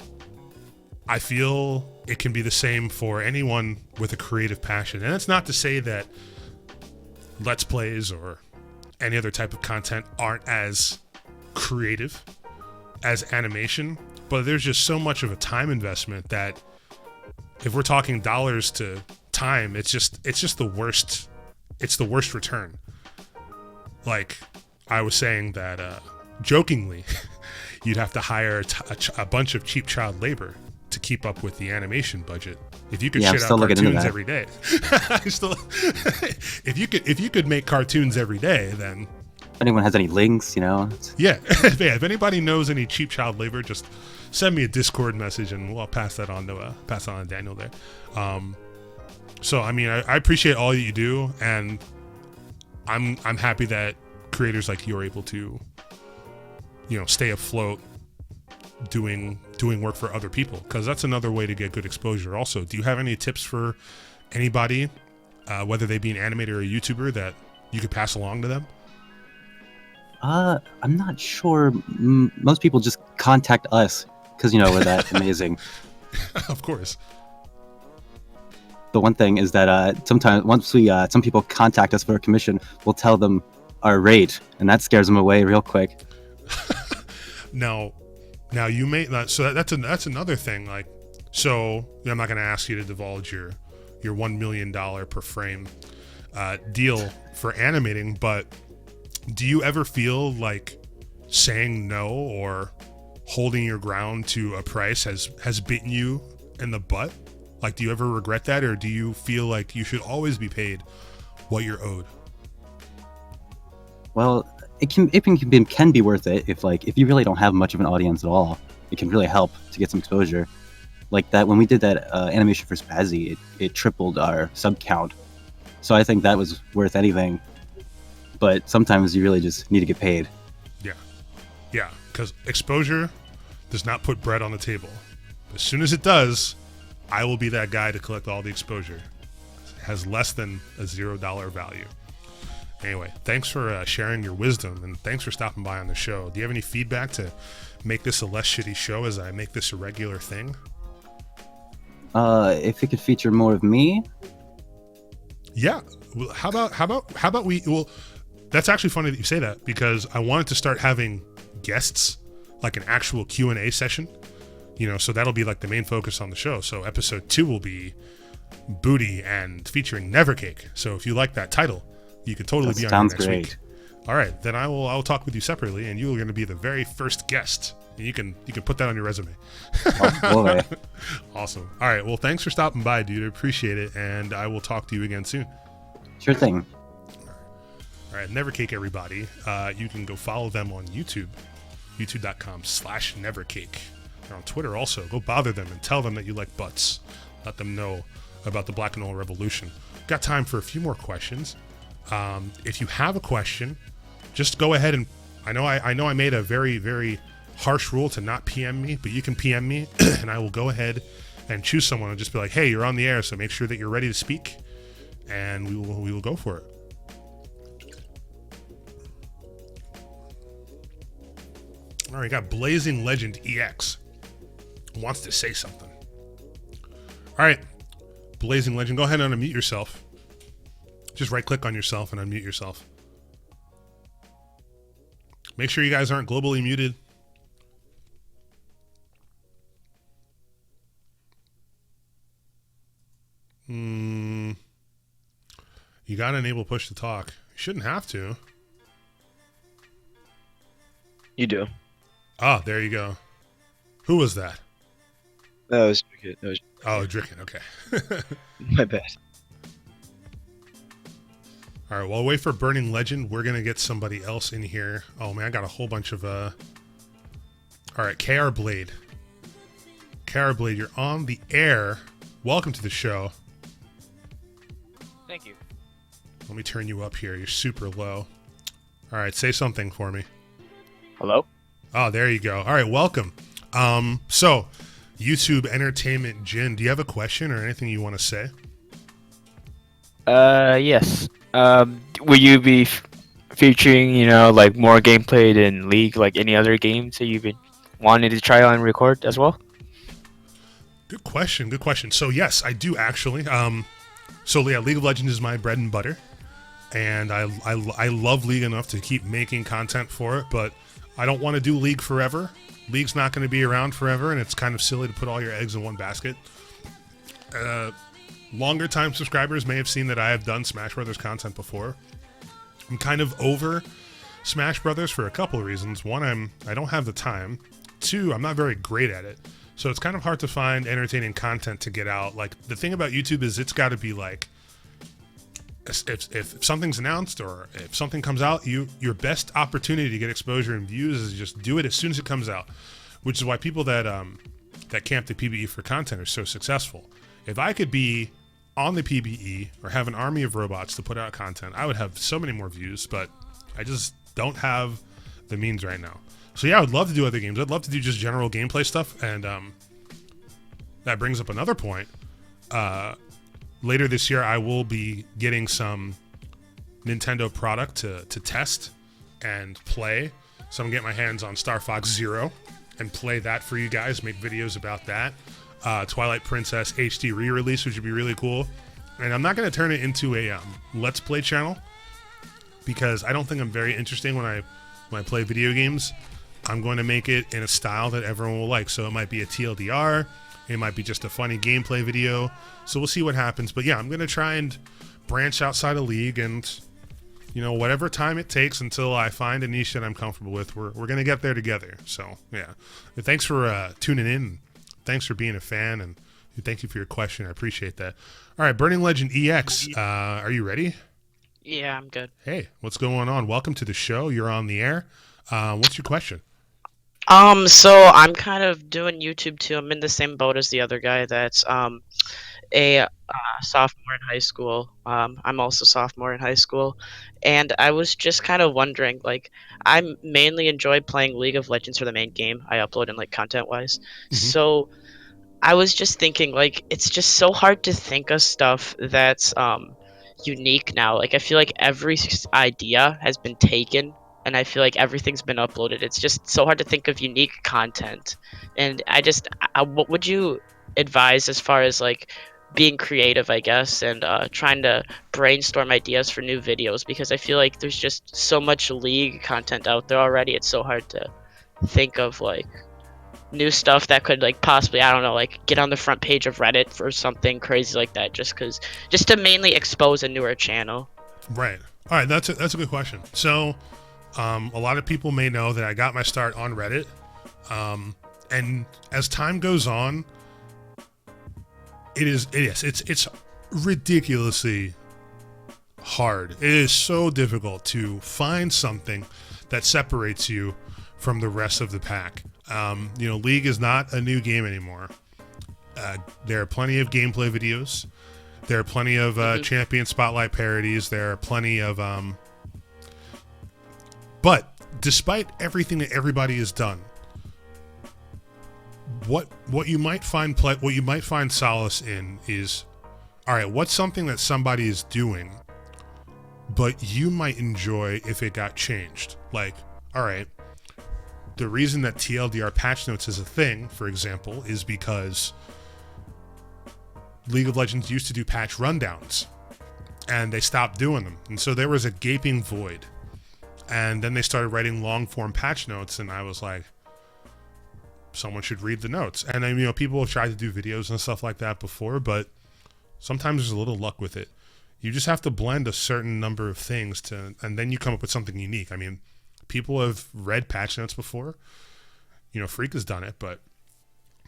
I feel it can be the same for anyone with a creative passion. And it's not to say that Let's Plays or any other type of content aren't as creative as animation, but there's just so much of a time investment that if we're talking dollars to time, it's just the worst. It's the worst return. Like, I was saying that jokingly, you'd have to hire a bunch of cheap child labor to keep up with the animation budget. If you could Yeah, I'm shit out still looking into cartoons that. every day, if you could make cartoons every day, then If anyone has any links, yeah, if anybody knows any cheap child labor, just send me a Discord message and I'll pass that on to Daniel there. So I mean, I appreciate all that you do, and I'm happy that creators like you are able to, stay afloat doing work for other people, because that's another way to get good exposure. Also, do you have any tips for anybody, whether they be an animator or a YouTuber, that you could pass along to them? I'm not sure. Most people just contact us because we're that amazing. Of course. The one thing is that sometimes once some people contact us for a commission, we'll tell them our rate, and that scares them away real quick. Now you may so that's another thing. Like, so I'm not going to ask you to divulge your $1 million per frame deal for animating, but do you ever feel like saying no or holding your ground to a price has bitten you in the butt? Like, do you ever regret that, or do you feel like you should always be paid what you're owed? Well, it can be worth it if you really don't have much of an audience at all. It can really help to get some exposure. Like that when we did that animation for Spazzy, it tripled our sub count. So I think that was worth anything. But sometimes you really just need to get paid. Yeah, because exposure does not put bread on the table. As soon as it does, I will be that guy to collect all the exposure. It has less than a $0 value. Anyway, thanks for sharing your wisdom, and thanks for stopping by on the show. Do you have any feedback to make this a less shitty show as I make this a regular thing? If it could feature more of me. Yeah. Well, how about we? Well, that's actually funny that you say that, because I wanted to start having guests, like an actual Q&A session. So that'll be like the main focus on the show. So episode 2 will be Booty and featuring Nevercake. So if you like that title, you could totally be on here next week. All right, then I will talk with you separately, and you are going to be the very first guest. And you can put that on your resume. Oh, boy. Awesome. All right, well, thanks for stopping by, dude. I appreciate it, and I will talk to you again soon. Sure thing. All right, Nevercake, everybody. You can go follow them on YouTube, youtube.com/Nevercake. They're on Twitter also. Go bother them and tell them that you like butts. Let them know about the BLAKINOLA revolution. Got time for a few more questions. If you have a question, just go ahead and I know I made a very, very harsh rule to not PM me, but you can PM me and I will go ahead and choose someone and just be like, hey, you're on the air, so make sure that you're ready to speak, and we will go for it. All right, got Blazing Legend EX wants to say something. All right, Blazing Legend, go ahead and unmute yourself. Just right click on yourself and unmute yourself. Make sure you guys aren't globally muted. You gotta enable push to talk. You shouldn't have to. You do. Oh, there you go. Who was that? That was good. That was Oh, Dricken. Okay. my bad. All right. While we wait for Burning Legend, we're gonna get somebody else in here. Oh man, I got a whole bunch of. All right, KR Blade. KR Blade, you're on the air. Welcome to the show. Thank you. Let me turn you up here. You're super low. All right, say something for me. Hello? Oh, there you go. All right, welcome. So, YouTube Entertainment Jhin, do you have a question or anything you want to say? Yes. Will you be featuring, like more gameplay than League, like any other games that you've been wanting to try and record as well? Good question. Good question. So yes, I do actually. So yeah, League of Legends is my bread and butter, and I love League enough to keep making content for it, but I don't want to do League forever. League's not going to be around forever, and it's kind of silly to put all your eggs in one basket. Longer time subscribers may have seen that I have done Smash Brothers content before. I'm kind of over Smash Brothers for a couple of reasons. One, I don't have the time. Two, I'm not very great at it. So it's kind of hard to find entertaining content to get out. Like, the thing about YouTube is it's got to be like, if something's announced or if something comes out, your best opportunity to get exposure and views is just do it as soon as it comes out, which is why people that camp the PBE for content are so successful. If I could be on the PBE or have an army of robots to put out content, I would have so many more views, but I just don't have the means right now. So yeah, I would love to do other games. I'd love to do just general gameplay stuff, and that brings up another point. Later this year, I will be getting some Nintendo product to test and play. So I'm getting my hands on Star Fox Zero and play that for you guys, make videos about that. Twilight Princess HD re-release, which would be really cool. And I'm not going to turn it into a Let's Play channel because I don't think I'm very interesting when I play video games. I'm going to make it in a style that everyone will like. So it might be a TLDR. It might be just a funny gameplay video. So we'll see what happens. But yeah, I'm going to try and branch outside of League and, whatever time it takes until I find a niche that I'm comfortable with, we're going to get there together. So yeah, and thanks for tuning in. Thanks for being a fan, and thank you for your question. I appreciate that. All right, Burning Legend EX, are you ready? Yeah, I'm good. Hey, what's going on? Welcome to the show. You're on the air. What's your question? So I'm kind of doing YouTube too. I'm in the same boat as the other guy that's a sophomore in high school. I'm also sophomore in high school, and I was just kind of wondering, like, I mainly enjoy playing League of Legends for the main game I upload and like content-wise. So I was just thinking, like, it's just so hard to think of stuff that's unique now. Like, I feel like every idea has been taken, and I feel like everything's been uploaded. It's just so hard to think of unique content. And what would you advise as far as like being creative, I guess, and trying to brainstorm ideas for new videos? Because I feel like there's just so much League content out there already. It's so hard to think of like new stuff that could like possibly, I don't know, like get on the front page of Reddit for something crazy like that, just to mainly expose a newer channel. Right. All right. That's a good question. So a lot of people may know that I got my start on Reddit. And as time goes on, it's ridiculously hard. It is so difficult to find something that separates you from the rest of the pack. League is not a new game anymore. There are plenty of gameplay videos. There are plenty of champion spotlight parodies. There are plenty of but despite everything that everybody has done, what you might find solace in is, all right, what's something that somebody is doing, but you might enjoy if it got changed? Like, all right, the reason that TLDR patch notes is a thing, for example, is because League of Legends used to do patch rundowns, and they stopped doing them, and so there was a gaping void. And then they started writing long-form patch notes, and I was like, someone should read the notes. And then, people have tried to do videos and stuff like that before, but sometimes there's a little luck with it. You just have to blend a certain number of things and then you come up with something unique. I mean, people have read patch notes before. Freak has done it, but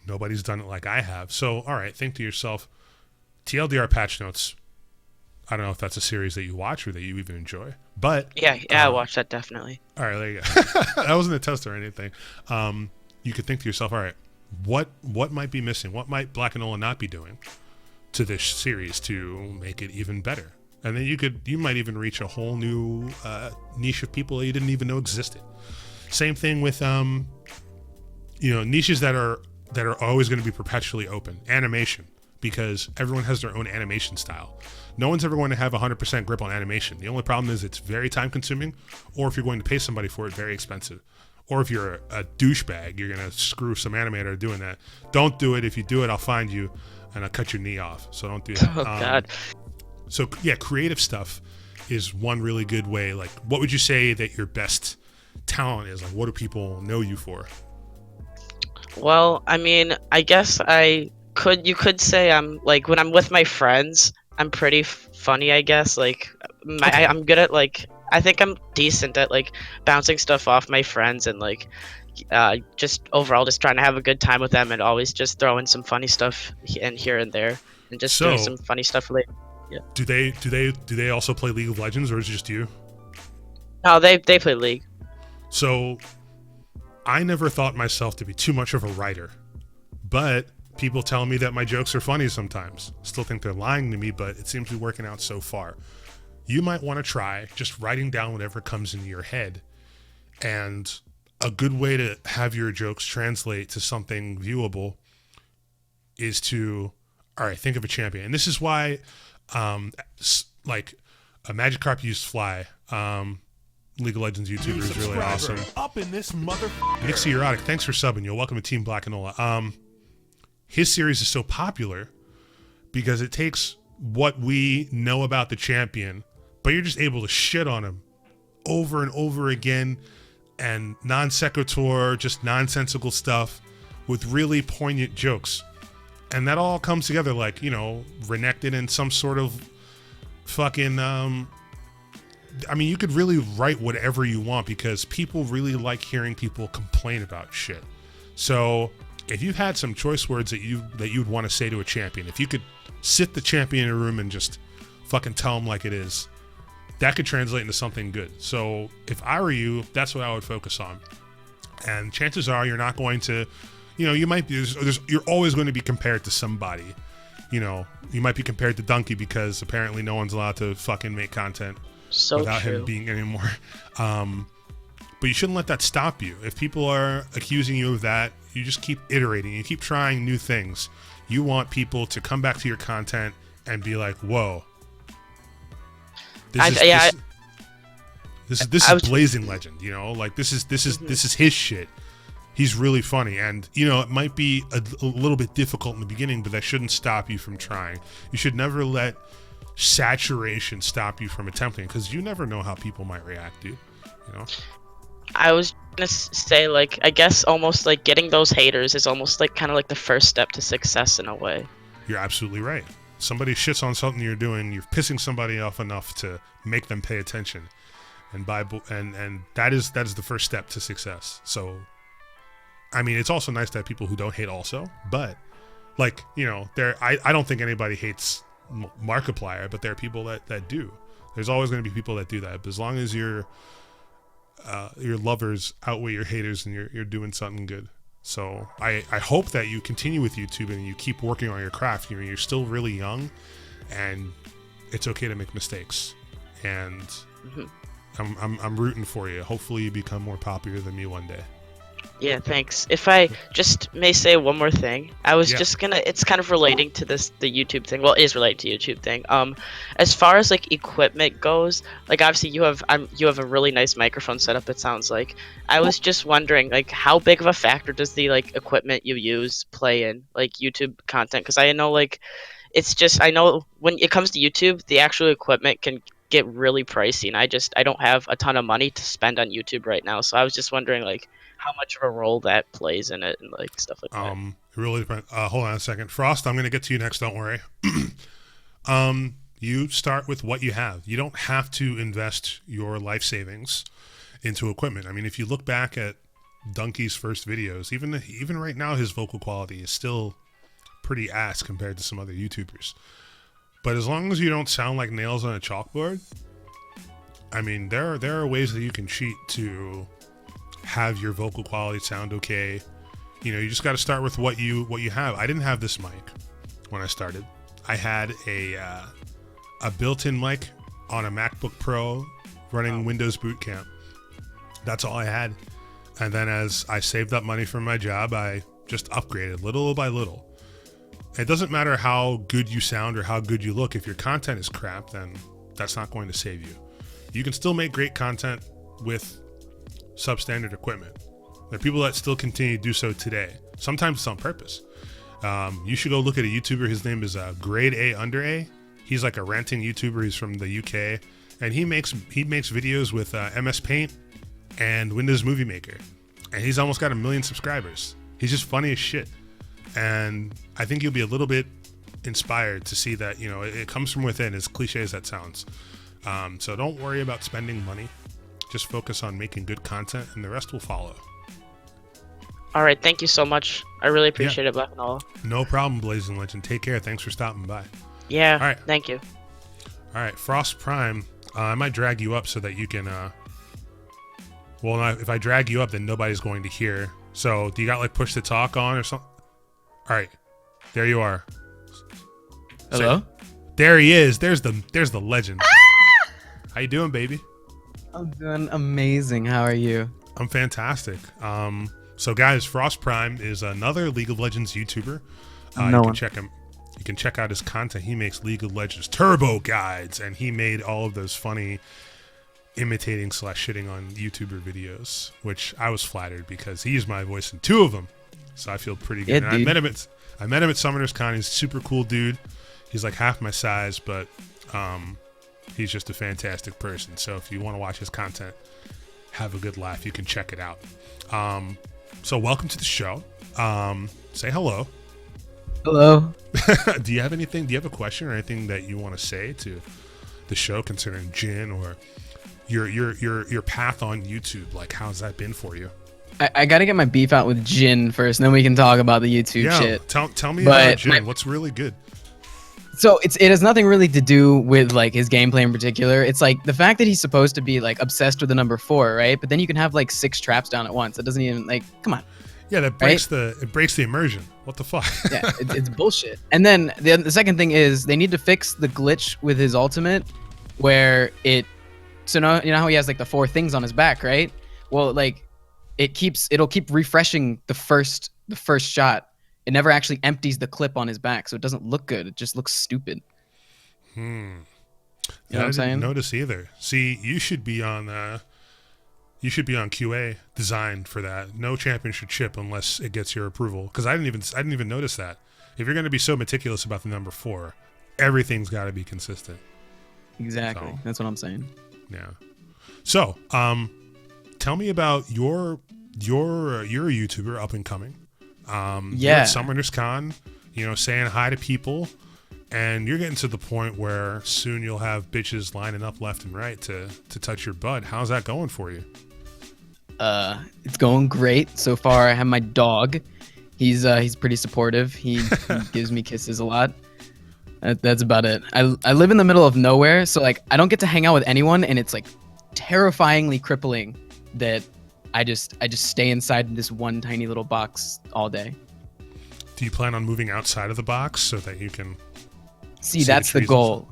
nobody's done it like I have. So, all right, think to yourself, TLDR patch notes, I don't know if that's a series that you watch or that you even enjoy, but yeah, I watch that definitely. All right, there you go. That wasn't a test or anything. You could think to yourself, all right, what might be missing? What might BLAKINOLA not be doing to this series to make it even better? And then you might even reach a whole new niche of people that you didn't even know existed. Same thing with niches that are always going to be perpetually open. Animation, because everyone has their own animation style. No one's ever going to have 100% grip on animation. The only problem is it's very time consuming, or if you're going to pay somebody for it, very expensive. Or if you're a douchebag, you're going to screw some animator doing that. Don't do it. If you do it, I'll find you and I'll cut your knee off. So don't do that. Oh, God. So yeah, creative stuff is one really good way. Like, what would you say that your best talent is? Like, what do people know you for? Well, I mean, I guess you could say I'm like, when I'm with my friends, I'm pretty funny, I guess. Like, I'm good at like I think I'm decent at like bouncing stuff off my friends and like just overall just trying to have a good time with them and always just throwing some funny stuff and here and there and just doing some funny stuff later. Yeah. Do they also play League of Legends, or is it just you? No, they play League. So I never thought myself to be too much of a writer, but people tell me that my jokes are funny sometimes. Still think they're lying to me, but it seems to be working out so far. You might want to try just writing down whatever comes into your head. And a good way to have your jokes translate to something viewable is to, all right, think of a champion. And this is why, like, a Magikarp used Fly. League of Legends YouTuber is really awesome. Up in this mother. Nixie Erotic, thanks for subbing. You're welcome to Team BLAKINOLA. His series is so popular because it takes what we know about the champion, but you're just able to shit on him over and over again, and non sequitur, just nonsensical stuff with really poignant jokes. And that all comes together like, you know, renected in some sort of fucking, I mean, you could really write whatever you want because people really like hearing people complain about shit. So if you had some choice words that you'd want to say to a champion, if you could sit the champion in a room and just fucking tell them like it is, that could translate into something good. So if I were you, that's what I would focus on. And chances are you're not going to, you know, you might be, you're always going to be compared to somebody. You know, you might be compared to Donkey because apparently no one's allowed to fucking make content without him being anymore. But you shouldn't let that stop you. If people are accusing you of that, you just keep iterating. You keep trying new things. You want people to come back to your content and be like, whoa. This is Blazing Legend, you know? Like this is his shit. He's really funny, and you know, it might be a little bit difficult in the beginning, but that shouldn't stop you from trying. You should never let saturation stop you from attempting, because you never know how people might react to you know. I was gonna say, like, I guess almost like getting those haters is almost like kind of like the first step to success in a way. You're absolutely right. Somebody shits on something you're doing, you're pissing somebody off enough to make them pay attention, and that is the first step to success. So I mean, it's also nice to have people who don't hate also, but like, you know, I don't think anybody hates Markiplier, but there are people that do. There's always going to be people that do that, but as long as your lovers outweigh your haters and you're doing something good. So I hope that you continue with YouTube and you keep working on your craft. You're still really young, and it's okay to make mistakes. And I'm rooting for you. Hopefully you become more popular than me one day. Yeah, thanks. If I just may say one more thing, I was just gonna, it's kind of relating to the YouTube thing. Well, it is related to YouTube thing. As far as like equipment goes, like obviously you have a really nice microphone setup, it sounds like. I was just wondering, like, how big of a factor does the like equipment you use play in like YouTube content? Because I know, like, it's just, I know when it comes to YouTube, the actual equipment can get really pricey, and I don't have a ton of money to spend on YouTube right now. So I was just wondering, like, how much of a role that plays in it and like stuff like that. It really depends. Hold on a second. Frost, I'm going to get to you next. Don't worry. You start with what you have. You don't have to invest your life savings into equipment. I mean, if you look back at Donkey's first videos, even right now, his vocal quality is still pretty ass compared to some other YouTubers. But as long as you don't sound like nails on a chalkboard, I mean, there are ways that you can cheat to have your vocal quality sound okay. You know, you just got to start with what you have. I didn't have this mic when I started. I had a built-in mic on a MacBook Pro running Windows Boot Camp. That's all I had. And then as I saved up money from my job, I just upgraded little by little. It doesn't matter how good you sound or how good you look. If your content is crap, then that's not going to save you. You can still make great content with substandard equipment. There are people that still continue to do so today. Sometimes it's on purpose. You should go look at a YouTuber. His name is Grade A Under A. He's like a ranting YouTuber. He's from the UK, and he makes videos with MS Paint and Windows Movie Maker, and he's almost got 1 million subscribers. He's just funny as shit, and I think you'll be a little bit inspired to see that, you know, it comes from within, as cliche as that sounds. So don't worry about spending money. Just focus on making good content, and the rest will follow. All right, thank you so much. I really appreciate it, BLAKINOLA. No problem, Blazing Legend. Take care. Thanks for stopping by. Yeah. All right. Thank you. All right, Frost Prime. I might drag you up so that you can. If I drag you up, then nobody's going to hear. So, do you got like push to talk on or something? All right, there you are. Hello. There he is. There's the legend. How you doing, baby? I'm doing amazing. How are you? I'm fantastic. So guys, Frost Prime is another League of Legends YouTuber. You can check him. You can check out his content. He makes League of Legends Turbo guides, and he made all of those funny imitating / shitting on YouTuber videos, which I was flattered because he used my voice in 2 of them, so I feel pretty good. Yeah, and I met him at Summoners Con. He's a super cool dude. He's like half my size, but he's just a fantastic person. So if you want to watch his content, have a good laugh, you can check it out. So welcome to the show. Say hello. Hello. Do you have anything? Do you have a question or anything that you want to say to the show concerning Jhin or your path on YouTube? Like, how's that been for you? I gotta get my beef out with Jhin first, and then we can talk about the YouTube shit. Tell me about Jhin. What's really good? So it has nothing really to do with like his gameplay in particular. It's like the fact that he's supposed to be like obsessed with the number 4, right? But then you can have like 6 traps down at once. It doesn't even like, come on. Yeah, that breaks the immersion. What the fuck? Yeah, it's bullshit. And then the second thing is they need to fix the glitch with his ultimate, where so now you know how he has like the 4 things on his back, right? Well, like it'll keep refreshing the first shot. It never actually empties the clip on his back, so it doesn't look good. It just looks stupid. You know what I'm saying? I didn't notice either. See, you should be on QA designed for that. No champion should chip unless it gets your approval. Because I didn't even notice that. If you're going to be so meticulous about the number 4, everything's got to be consistent. Exactly. So, that's what I'm saying. Yeah. So, tell me about you're a YouTuber up and coming. You're at Summoners Con, saying hi to people, and you're getting to the point where soon you'll have bitches lining up left and right to touch your butt. How's that going for you? It's going great so far. I have my dog. He's pretty supportive. He gives me kisses a lot. That's about it. I live in the middle of nowhere, so like I don't get to hang out with anyone, and it's like terrifyingly crippling that I just stay inside this one tiny little box all day. Do you plan on moving outside of the box so that you can see that's the goal?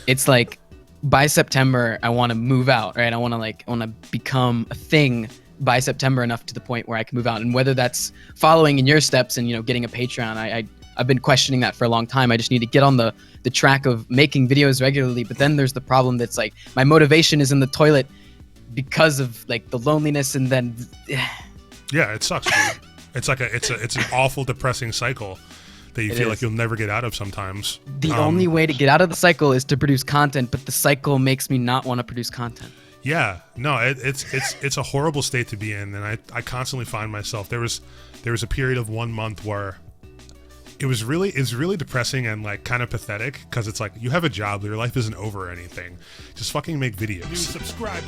It's like by September I want to move out, right? I want to become a thing by September enough to the point where I can move out. And whether that's following in your steps and getting a Patreon, I've been questioning that for a long time. I just need to get on the track of making videos regularly. But then there's the problem that's like my motivation is in the toilet because of like the loneliness, and then yeah, it sucks, dude. It's like it's an awful depressing cycle that you feel like you'll never get out of sometimes. The only way to get out of the cycle is to produce content, but the cycle makes me not want to produce content. Yeah, no, it's a horrible state to be in, and I constantly find myself there was a period of 1 month where it's really depressing and like kind of pathetic, because it's like you have a job, your life isn't over or anything. Just fucking make videos.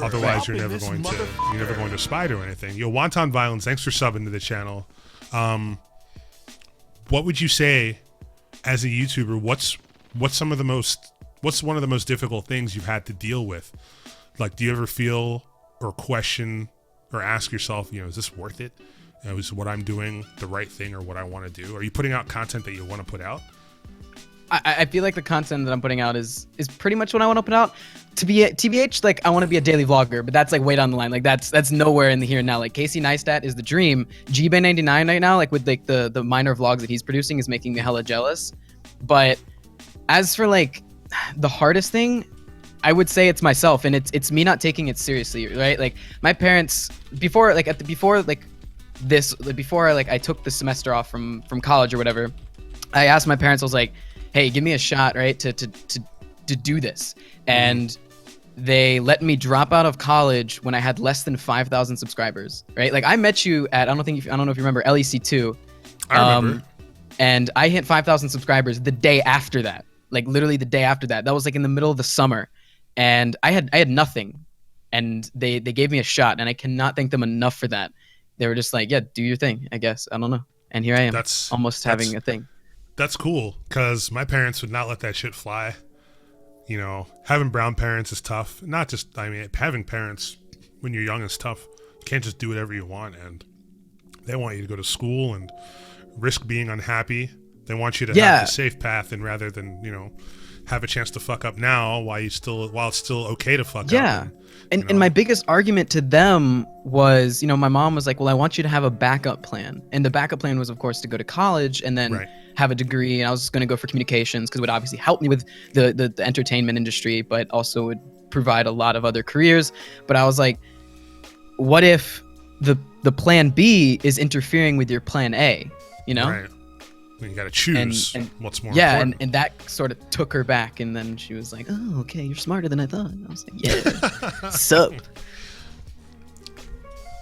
Otherwise, you're never going to aspire to anything. Yo, Wonton Violence, thanks for subbing to the channel. What would you say as a YouTuber? What's one of the most difficult things you've had to deal with? Like, do you ever feel or question or ask yourself, is this worth it? Is what I'm doing the right thing or what I want to do? Are you putting out content that you want to put out? I feel like the content that I'm putting out is pretty much what I want to put out. TBH, like I want to be a daily vlogger, but that's like way down the line. Like that's nowhere in the here and now. Like Casey Neistat is the dream. GBay99 right now, like with like the minor vlogs that he's producing, is making me hella jealous. But as for like the hardest thing, I would say it's myself, and it's me not taking it seriously, right? Like my parents before I took the semester off from college or whatever, I asked my parents, I was like, hey, give me a shot, right, to do this. And they let me drop out of college when I had less than 5,000 subscribers, right? Like I met you at, I don't know if you remember, LEC2. I remember. And I hit 5,000 subscribers the day after that. Like literally the day after that. That was like in the middle of the summer. and I had nothing, and they gave me a shot, and I cannot thank them enough for that. They were just like, yeah, do your thing, I guess. I don't know. And here I am, almost having a thing. That's cool, because my parents would not let that shit fly. You know, having brown parents is tough. Not just, I mean, having parents when you're young is tough. You can't just do whatever you want, and they want you to go to school and risk being unhappy. They want you to have the safe path, and rather than, you know, have a chance to fuck up now while it's still okay to fuck up. Yeah. And my biggest argument to them was, you know, my mom was like, well, I want you to have a backup plan. And the backup plan was, of course, to go to college and then have a degree. And I was going to go for communications because it would obviously help me with the entertainment industry, but also would provide a lot of other careers. But I was like, what if the plan B is interfering with your plan A, you know? Right. You got to choose what's more important. And that sort of took her back, and then she was like, "Oh, okay, you're smarter than I thought." And I was like, "Yeah, sup."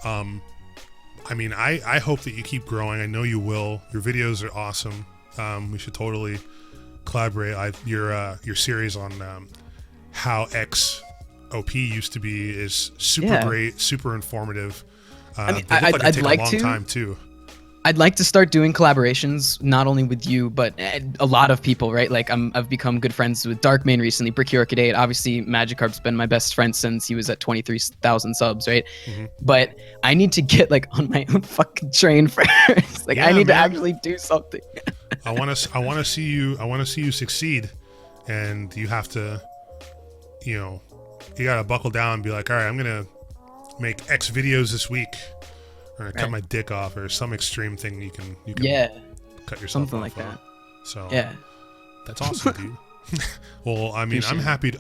I mean, I hope that you keep growing. I know you will. Your videos are awesome. We should totally collaborate. Your series on how XOP used to be is super great, super informative. I mean, I'd like a long time too. I'd like to start doing collaborations, not only with you, but a lot of people, right? Like I've become good friends with Darkmane recently, Brick Hero Kid 8. Obviously, Magikarp's been my best friend since he was at 23,000 subs, right? Mm-hmm. But I need to get like on my own fucking train first. Like I need to actually do something. I want to see you succeed, and you have to, you know, you gotta buckle down and be like, all right, I'm gonna make X videos this week. Or cut my dick off, or some extreme thing you can cut yourself something off like that. So that's awesome, dude. Well, I mean, I'm happy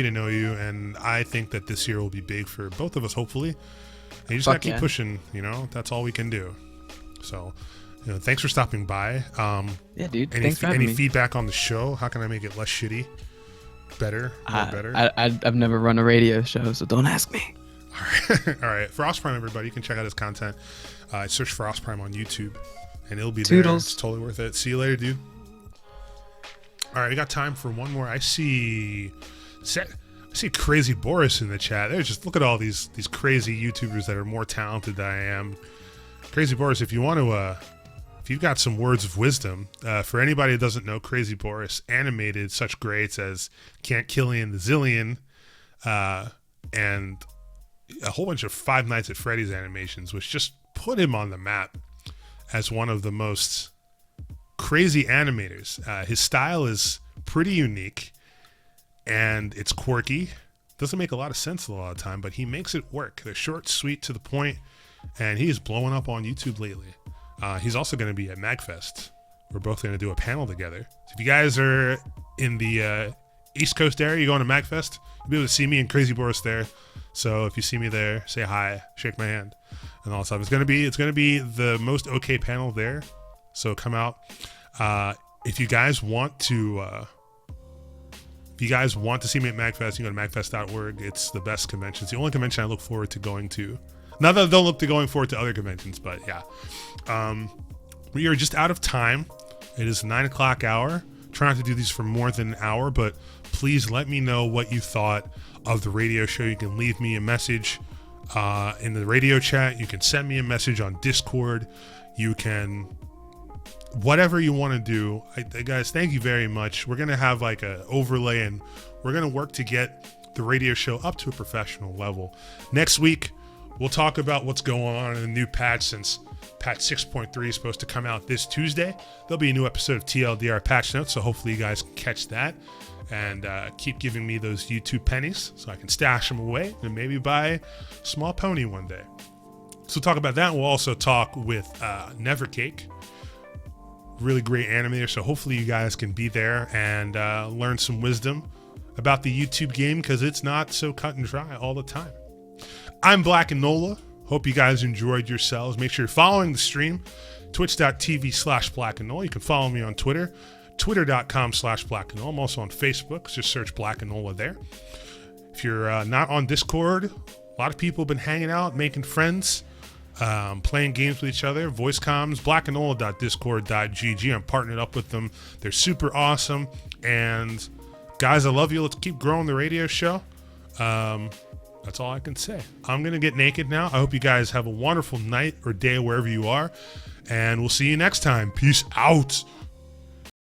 to know you, and I think that this year will be big for both of us, hopefully. And you just gotta keep pushing. You know, that's all we can do. So, you know, thanks for stopping by. Yeah, dude. Thanks for having me. Any feedback on the show? How can I make it less shitty? Better? Better? I've never run a radio show, so don't ask me. All right. Frost Prime, everybody, you can check out his content. Search Frost Prime on YouTube, and it'll be there. It's totally worth it. See you later, dude. All right, we got time for one more. I see Crazy Boris in the chat. There's just look at all these crazy YouTubers that are more talented than I am. Crazy Boris, if you want to, if you've got some words of wisdom, for anybody that doesn't know, Crazy Boris animated such greats as Can't Killian the Zillion, and a whole bunch of Five Nights at Freddy's animations, which just put him on the map as one of the most crazy animators. His style is pretty unique, and it's quirky. Doesn't make a lot of sense a lot of the time, but he makes it work. They're short, sweet, to the point, and he is blowing up on YouTube lately. He's also going to be at MagFest. We're both going to do a panel together. So if you guys are in the East Coast area, you going to MagFest, you'll be able to see me and Crazy Boris there. So if you see me there, say hi, shake my hand, and all that stuff. It's gonna be the most okay panel there. So come out. If you guys want to see me at MagFest, you can go to magfest.org. It's the best convention. It's the only convention I look forward to going to. Not that I don't look to going forward to other conventions, but yeah. We are just out of time. It is 9 o'clock hour. Try not to do these for more than an hour, but please let me know what you thought of the radio show. You can leave me a message in the radio chat. You can send me a message on Discord. You can, whatever you want to do. Guys, thank you very much. We're going to have like an overlay, and we're going to work to get the radio show up to a professional level. Next week, we'll talk about what's going on in the new patch, since patch 6.3 is supposed to come out this Tuesday. There'll be a new episode of TLDR Patch Notes, so hopefully you guys can catch that. And keep giving me those YouTube pennies so I can stash them away and maybe buy a small pony one day. So we'll talk about that. We'll also talk with Nevercake, really great animator. So hopefully you guys can be there and learn some wisdom about the YouTube game, because it's not so cut and dry all the time. I'm BLAKINOLA. Hope you guys enjoyed yourselves. Make sure you're following the stream, twitch.tv/BLAKINOLA. You can follow me on Twitter, twitter.com/BLAKINOLA. I'm also on Facebook. Just search BLAKINOLA there. If you're not on Discord, a lot of people have been hanging out, making friends, playing games with each other. Voice comms, blakinola.discord.gg. I'm partnered up with them. They're super awesome. And guys, I love you. Let's keep growing the radio show. That's all I can say. I'm going to get naked now. I hope you guys have a wonderful night or day wherever you are. And we'll see you next time. Peace out.